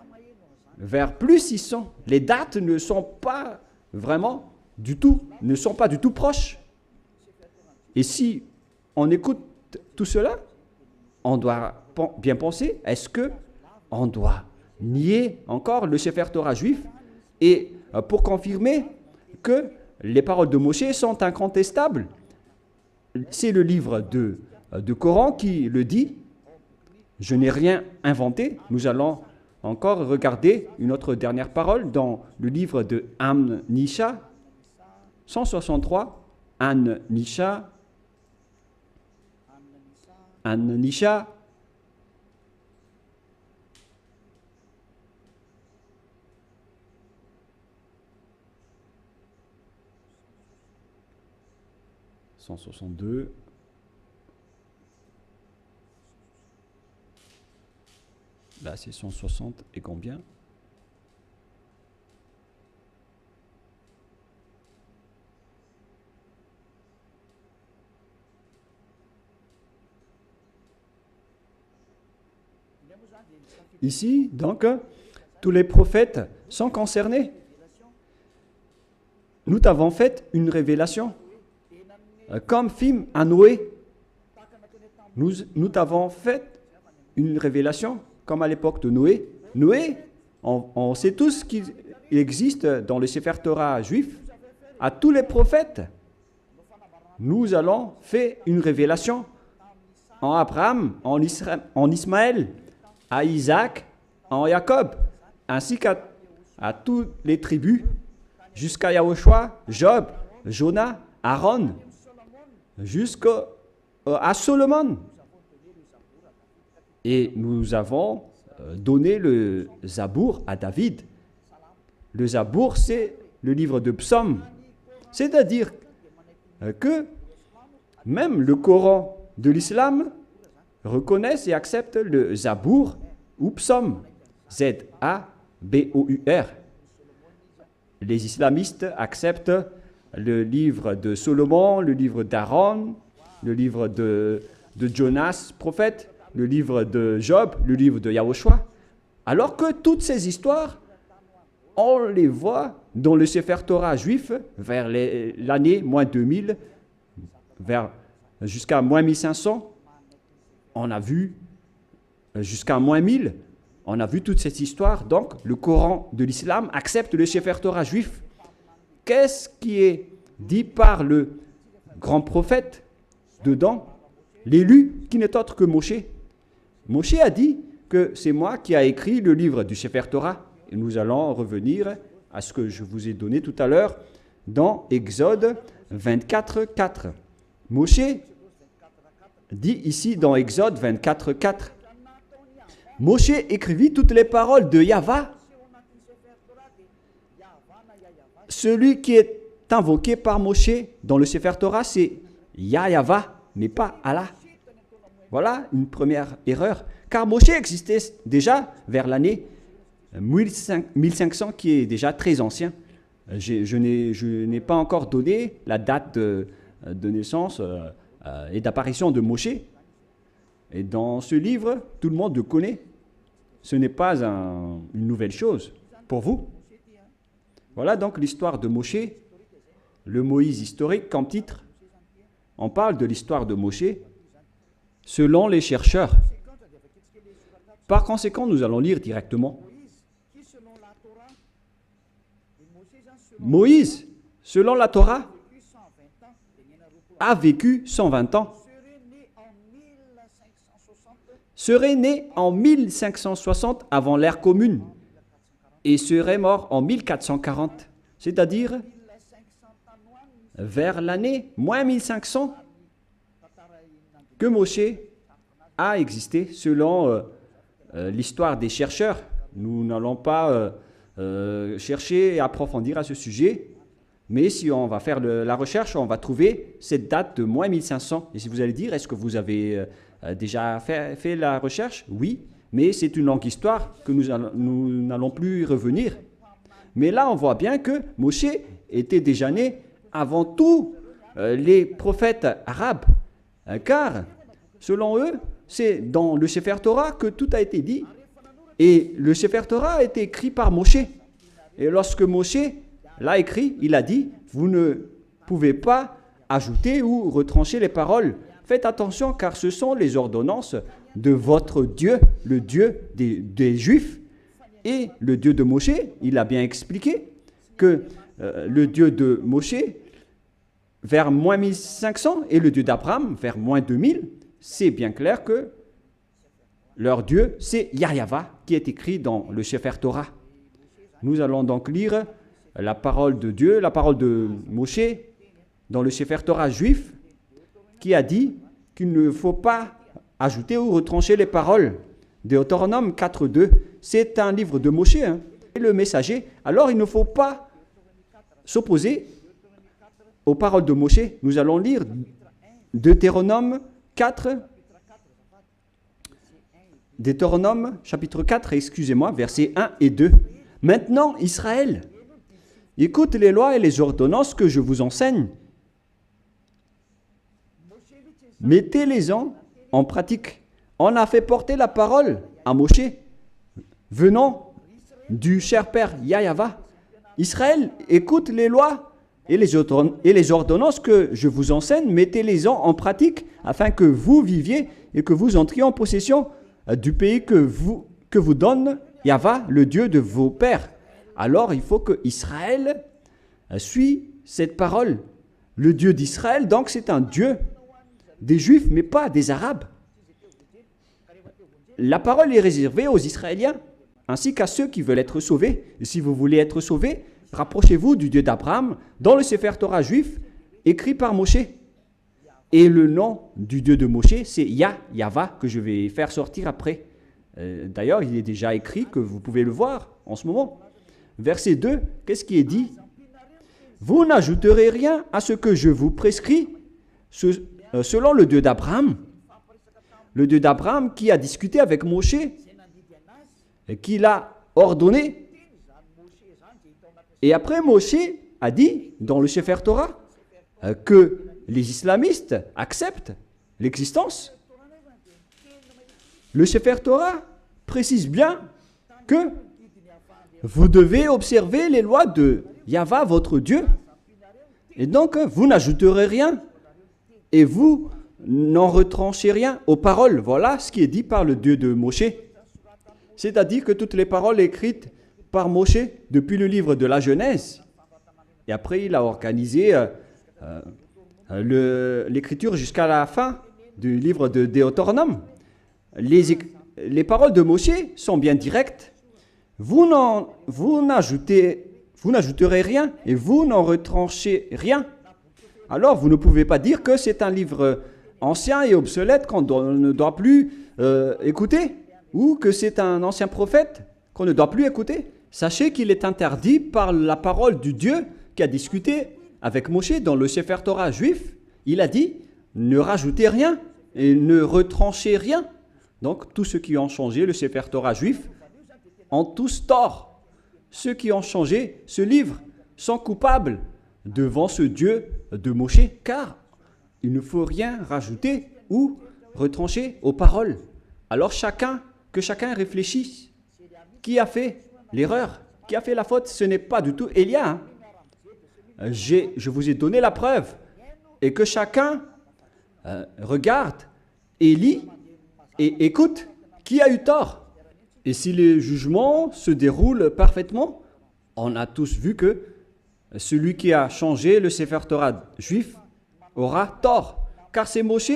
vers plus 600. Les dates ne sont pas vraiment ne sont pas du tout proches. Et si on écoute tout cela, on doit bien penser, est-ce que on doit nier encore le Sefer Torah juif et pour confirmer que les paroles de Moshe sont incontestables? C'est le livre de Coran qui le dit. Je n'ai rien inventé. Nous allons encore regarder une autre dernière parole dans le livre de An-Nisha 163. An-Nisha 162. Là, c'est 160 et combien? Ici, donc, tous les prophètes sont concernés. Nous t'avons fait une révélation. Comme film à Noé, nous t'avons fait une révélation, comme à l'époque de Noé. Noé, on sait tous qu'il existe dans le Sefer Torah juif, à tous les prophètes, nous allons faire une révélation en Abraham, en Ismaël, à Isaac, en Jacob. ainsi à toutes les tribus, jusqu'à Yahushua, Job, Jonah, Aaron, jusqu'à Solomon. Et nous avons donné le Zabour à David. Le Zabour, c'est le livre de psaumes. C'est-à-dire que même le Coran de l'islam reconnaît et accepte le Zabour ou psaume. Z-A-B-O-U-R. Les islamistes acceptent le livre de Solomon, le livre d'Aaron, le livre de Jonas, prophète, le livre de Job, le livre de Yahushua. Alors que toutes ces histoires, on les voit dans le Sefer Torah juif vers l'année moins 2000, jusqu'à moins 1500. On a vu jusqu'à moins 1000. On a vu toute cette histoire. Donc, le Coran de l'islam accepte le Sefer Torah juif. Qu'est-ce qui est dit par le grand prophète dedans? L'élu qui n'est autre que Moshe. Moshe a dit que c'est moi qui ai écrit le livre du Sefer Torah. Et nous allons revenir à ce que je vous ai donné tout à l'heure dans Exode 24, 4. Moshe dit ici dans Exode 24, 4. Moshe écrivit toutes les paroles de Yahva. Celui qui est invoqué par Moshe dans le Sefer Torah, c'est Yahva, mais pas Allah. Voilà une première erreur. Car Moshe existait déjà vers l'année 1500, qui est déjà très ancien. Je n'ai pas encore donné la date de naissance et d'apparition de Moshe. Et dans ce livre, tout le monde le connaît. Ce n'est pas une nouvelle chose pour vous. Voilà donc l'histoire de Moshe, le Moïse historique comme titre. On parle de l'histoire de Moshe selon les chercheurs. Par conséquent, nous allons lire directement. Moïse, selon la Torah, a vécu 120 ans. Serait né en 1560 avant l'ère commune et serait mort en 1440, c'est-à-dire vers l'année moins 1500 que Moshe a existé selon l'histoire des chercheurs. Nous n'allons pas chercher et approfondir à ce sujet, mais si on va faire la recherche, on va trouver cette date de moins 1500. Et si vous allez dire, est-ce que vous avez déjà fait la recherche? Oui, mais c'est une longue histoire que nous n'allons plus y revenir. Mais là, on voit bien que Moshe était déjà né avant tous les prophètes arabes, car selon eux, c'est dans le Sefer Torah que tout a été dit. Et le Sefer Torah a été écrit par Moshe. Et lorsque Moshe l'a écrit, il a dit, vous ne pouvez pas ajouter ou retrancher les paroles. Faites attention car ce sont les ordonnances de votre Dieu, le Dieu des Juifs. Et le Dieu de Moshe, il a bien expliqué que le Dieu de Moshe, vers moins 1500, et le Dieu d'Abraham, vers moins 2000, c'est bien clair que leur Dieu, c'est Yahva, qui est écrit dans le Sefer Torah. Nous allons donc lire la parole de Dieu, la parole de Moshe, dans le Sefer Torah juif, qui a dit qu'il ne faut pas ajouter ou retrancher les paroles. Deutéronome 4.2, c'est un livre de Moshe, et le messager. Alors il ne faut pas s'opposer aux paroles de Moshe. Nous allons lire Deutéronome 4, Deutéronome chapitre 4, excusez-moi, versets 1 et 2. Maintenant, Israël, écoute les lois et les ordonnances que je vous enseigne. Mettez-les-en en pratique. On a fait porter la parole à Moshe, venant du cher père Yahva. Israël, écoute les lois et les ordonnances que je vous enseigne. Mettez-les-en en pratique afin que vous viviez et que vous entriez en possession du pays que vous donne Yahva, le Dieu de vos pères. Alors il faut que Israël suit cette parole. Le Dieu d'Israël, donc, c'est un Dieu des Juifs, mais pas des Arabes. La parole est réservée aux Israéliens. ainsi qu'à ceux qui veulent être sauvés. Et si vous voulez être sauvés, rapprochez-vous du Dieu d'Abraham dans le Sefer Torah juif écrit par Moshe. Et le nom du Dieu de Moshe, c'est Yahva, que je vais faire sortir après. D'ailleurs, il est déjà écrit que vous pouvez le voir en ce moment. Verset 2, qu'est-ce qui est dit? Vous n'ajouterez rien à ce que je vous prescris selon le Dieu d'Abraham. Le Dieu d'Abraham qui a discuté avec Moshe et qui l'a ordonné. Et après, Moshe a dit dans le Sefer Torah que les islamistes acceptent l'existence. Le Sefer Torah précise bien que vous devez observer les lois de Yahva, votre Dieu. Et donc, vous n'ajouterez rien. Et vous n'en retranchez rien aux paroles. Voilà ce qui est dit par le Dieu de Moshe. C'est-à-dire que toutes les paroles écrites par Moshe depuis le livre de la Genèse. Et après, il a organisé l'écriture jusqu'à la fin du livre de Deutéronome. Les paroles de Moshe sont bien directes. Vous n'ajouterez rien et vous n'en retranchez rien. Alors, vous ne pouvez pas dire que c'est un livre ancien et obsolète qu'on ne doit plus écouter, ou que c'est un ancien prophète qu'on ne doit plus écouter. Sachez qu'il est interdit par la parole du Dieu qui a discuté avec Moshe dans le Sefer Torah juif. Il a dit, ne rajoutez rien et ne retranchez rien. Donc, tous ceux qui ont changé le Sefer Torah juif ont tous tort. Ceux qui ont changé ce livre sont coupables devant ce Dieu de Moshe, car il ne faut rien rajouter ou retrancher aux paroles. Alors que chacun réfléchisse. Qui a fait l'erreur? Qui a fait la faute? Ce n'est pas du tout Élia. Je vous ai donné la preuve. Et que chacun regarde et lit et écoute qui a eu tort. Et si les jugements se déroulent parfaitement, on a tous vu que celui qui a changé le Sefer Torah juif aura tort. Car c'est Moshe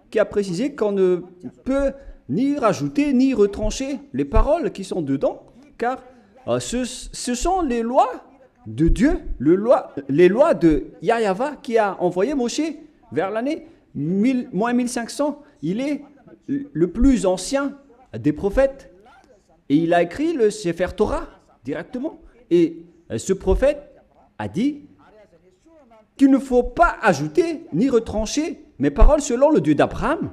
qui a précisé qu'on ne peut ni rajouter ni retrancher les paroles qui sont dedans, car ce sont les lois de Dieu, les lois de Yahva qui a envoyé Moshe vers l'année 1500. Il est le plus ancien des prophètes. Et il a écrit le Sefer Torah directement. Et ce prophète a dit qu'il ne faut pas ajouter ni retrancher mes paroles selon le Dieu d'Abraham.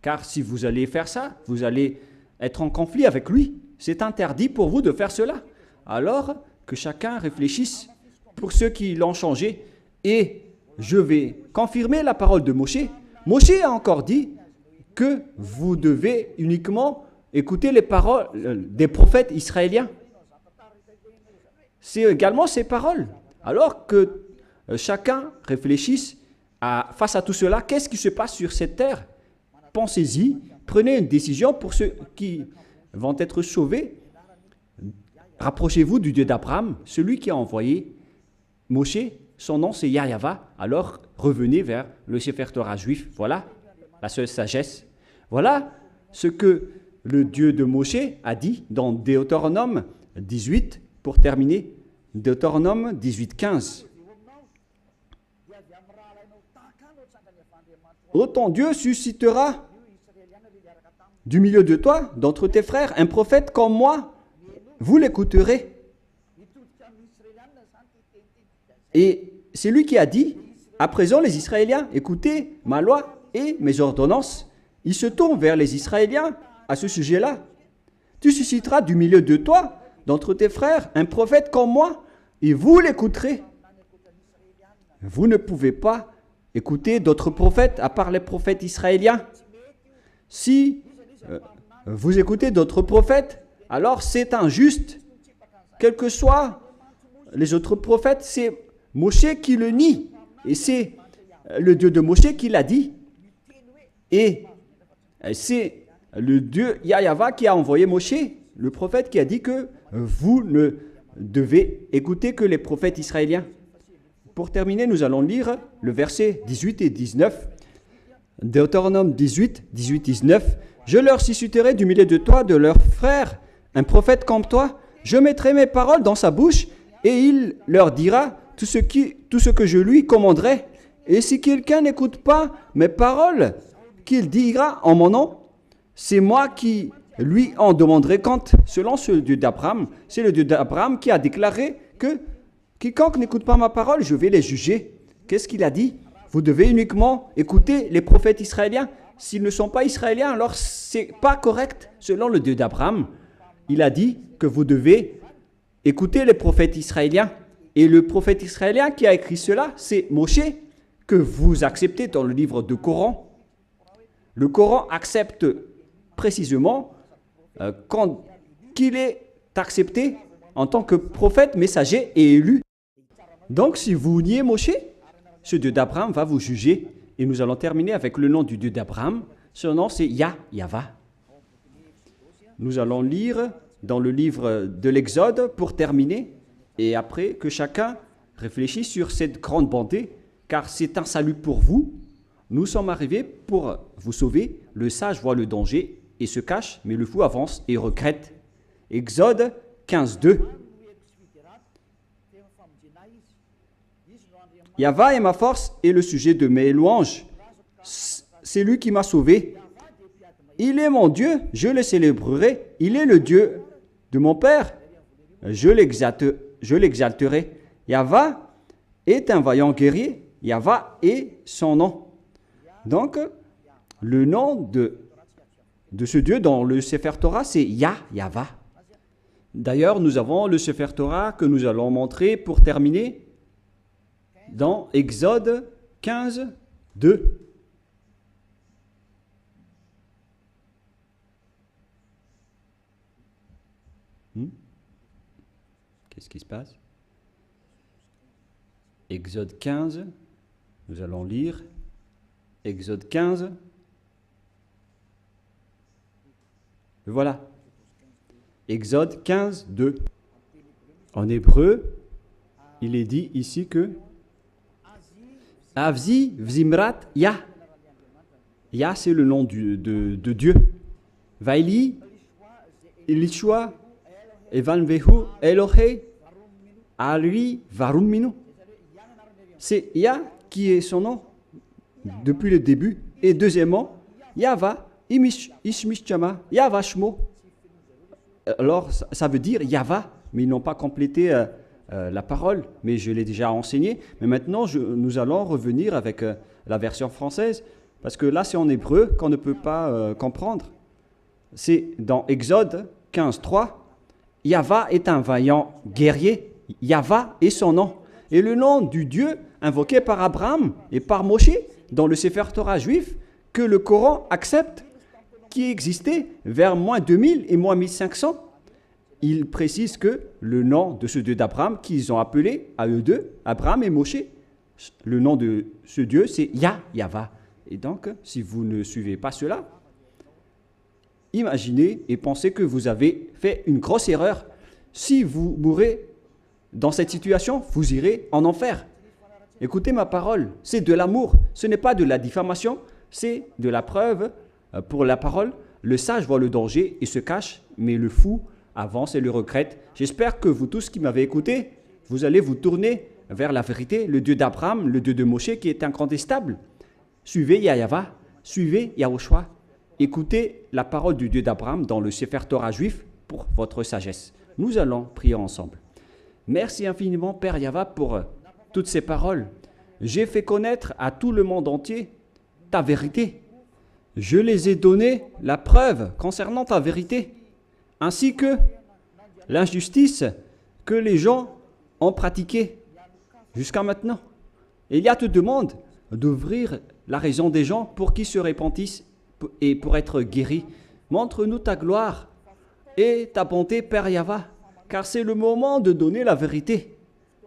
Car si vous allez faire ça, vous allez être en conflit avec lui. C'est interdit pour vous de faire cela. Alors que chacun réfléchisse pour ceux qui l'ont changé. Et je vais confirmer la parole de Moshe. Moshe a encore dit que vous devez uniquement écouter les paroles des prophètes israéliens. C'est également ces paroles. Alors que chacun réfléchisse face à tout cela, qu'est-ce qui se passe sur cette terre? Pensez-y, prenez une décision pour ceux qui vont être sauvés. Rapprochez-vous du Dieu d'Abraham, celui qui a envoyé Moshe. Son nom c'est Yahva. Alors revenez vers le Sefer Torah juif. Voilà la seule sagesse. Voilà ce que le Dieu de Moshe a dit dans Deutéronome 18, pour terminer, Deutéronome 18, 15. Ô ton Dieu suscitera du milieu de toi, d'entre tes frères, un prophète comme moi, vous l'écouterez. Et c'est lui qui a dit, à présent les Israéliens, écoutez ma loi et mes ordonnances. Il se tourne vers les Israéliens à ce sujet-là. Tu susciteras du milieu de toi, d'entre tes frères, un prophète comme moi, et vous l'écouterez. Vous ne pouvez pas écouter d'autres prophètes à part les prophètes israéliens. Si vous écoutez d'autres prophètes, alors c'est injuste. Quels que soient les autres prophètes, c'est Moshe qui le nie. Et c'est le Dieu de Moshe qui l'a dit. Et c'est le Dieu Yahva qui a envoyé Moshe, le prophète, qui a dit que vous ne devez écouter que les prophètes israéliens. Pour terminer, nous allons lire le verset 18 et 19. Deutéronome 18, 19. Je leur susciterai du milieu de toi, de leurs frères, un prophète comme toi, je mettrai mes paroles dans sa bouche et il leur dira tout ce que je lui commanderai. Et si quelqu'un n'écoute pas mes paroles qu'il dira en mon nom, c'est moi qui lui en demanderai compte. Selon ce Dieu d'Abraham, c'est le Dieu d'Abraham qui a déclaré que quiconque n'écoute pas ma parole, je vais les juger. Qu'est-ce qu'il a dit? Vous devez uniquement écouter les prophètes israéliens. S'ils ne sont pas israéliens, alors c'est pas correct. Selon le Dieu d'Abraham, il a dit que vous devez écouter les prophètes israéliens. Et le prophète israélien qui a écrit cela, c'est Moshe, que vous acceptez dans le livre du Coran. Le Coran accepte précisément qu'il est accepté en tant que prophète, messager et élu. Donc si vous niez Moshe, ce Dieu d'Abraham va vous juger. Et nous allons terminer avec le nom du Dieu d'Abraham. Son nom c'est Yahva. Nous allons lire dans le livre de l'Exode pour terminer. Et après que chacun réfléchisse sur cette grande bonté, car c'est un salut pour vous. Nous sommes arrivés pour vous sauver. Le sage voit le danger et se cache, mais le fou avance et regrette. Exode 15, 2. Yahva est ma force et le sujet de mes louanges. C'est lui qui m'a sauvé. Il est mon Dieu, je le célébrerai. Il est le Dieu de mon Père. Je l'exalterai. Yahva est un vaillant guerrier. Yahva est son nom. Donc, le nom de ce Dieu dans le Sefer Torah, c'est Yahva. D'ailleurs, nous avons le Sefer Torah que nous allons montrer pour terminer dans Exode 15, 2. Qu'est-ce qui se passe? Exode 15, nous allons lire Exode 15. Voilà. Exode 15, 2. En hébreu, il est dit ici que Avzi Vzimrat Yah. Yah, c'est le nom de Dieu. Vaili, Elishua, Evanvehu, Elohe, Alui, Varuminu. C'est Yah qui est son nom depuis le début. Et deuxièmement, Yahva, Ishmishchama, Yahva Shmo. Alors, ça veut dire Yahva, mais ils n'ont pas complété la parole, mais je l'ai déjà enseigné. Mais maintenant, nous allons revenir avec la version française, parce que là, c'est en hébreu qu'on ne peut pas comprendre. C'est dans Exode 15, 3. Yahva est un vaillant guerrier. Yahva est son nom. Et le nom du Dieu invoqué par Abraham et par Moshe dans le Sefer Torah juif que le Coran accepte, qui existait vers moins 2000 et moins 1500. Il précise que le nom de ce Dieu d'Abraham qu'ils ont appelé à eux deux, Abraham et Moshe, le nom de ce Dieu, c'est Yahva. Et donc, si vous ne suivez pas cela, imaginez et pensez que vous avez fait une grosse erreur. Si vous mourrez dans cette situation, vous irez en enfer. Écoutez ma parole, c'est de l'amour, ce n'est pas de la diffamation, c'est de la preuve pour la parole. Le sage voit le danger et se cache, mais le fou avance et le regrette. J'espère que vous tous qui m'avez écouté, vous allez vous tourner vers la vérité, le Dieu d'Abraham, le Dieu de Moshe qui est incontestable. Suivez Yahva, suivez Yahushua. Écoutez la parole du Dieu d'Abraham dans le Sefer Torah juif pour votre sagesse. Nous allons prier ensemble. Merci infiniment, Père Yahva, pour toutes ces paroles. J'ai fait connaître à tout le monde entier ta vérité. Je les ai donné la preuve concernant ta vérité, ainsi que l'injustice que les gens ont pratiquée jusqu'à maintenant. Elia te demande d'ouvrir la raison des gens pour qu'ils se repentissent et pour être guéris. Montre-nous ta gloire et ta bonté, Père Yahva, car c'est le moment de donner la vérité.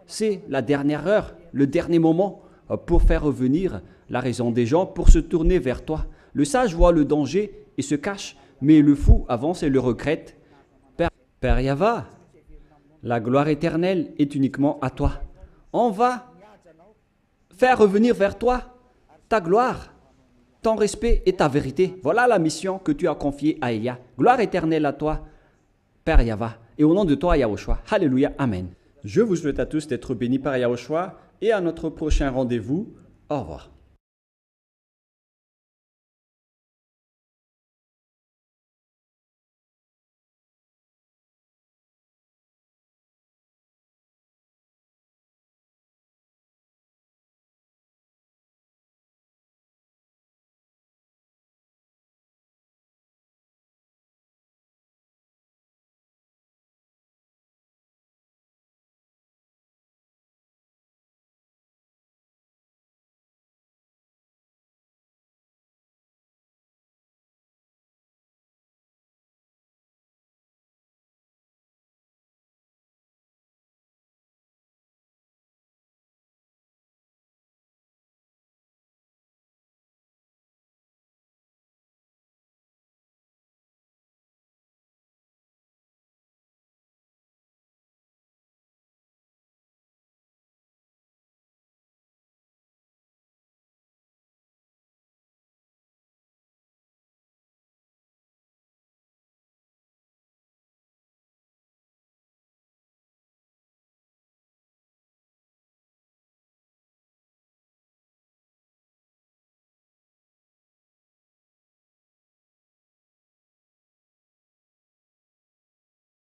C'est la dernière heure, le dernier moment pour faire revenir la raison des gens, pour se tourner vers toi. Le sage voit le danger et se cache, mais le fou avance et le regrette. Père Yahva, la gloire éternelle est uniquement à toi. On va faire revenir vers toi ta gloire, ton respect et ta vérité. Voilà la mission que tu as confiée à Elia. Gloire éternelle à toi, Père Yahva, et au nom de toi, Yahushua. Alléluia, Amen. Je vous souhaite à tous d'être bénis par Yahushua et à notre prochain rendez-vous. Au revoir.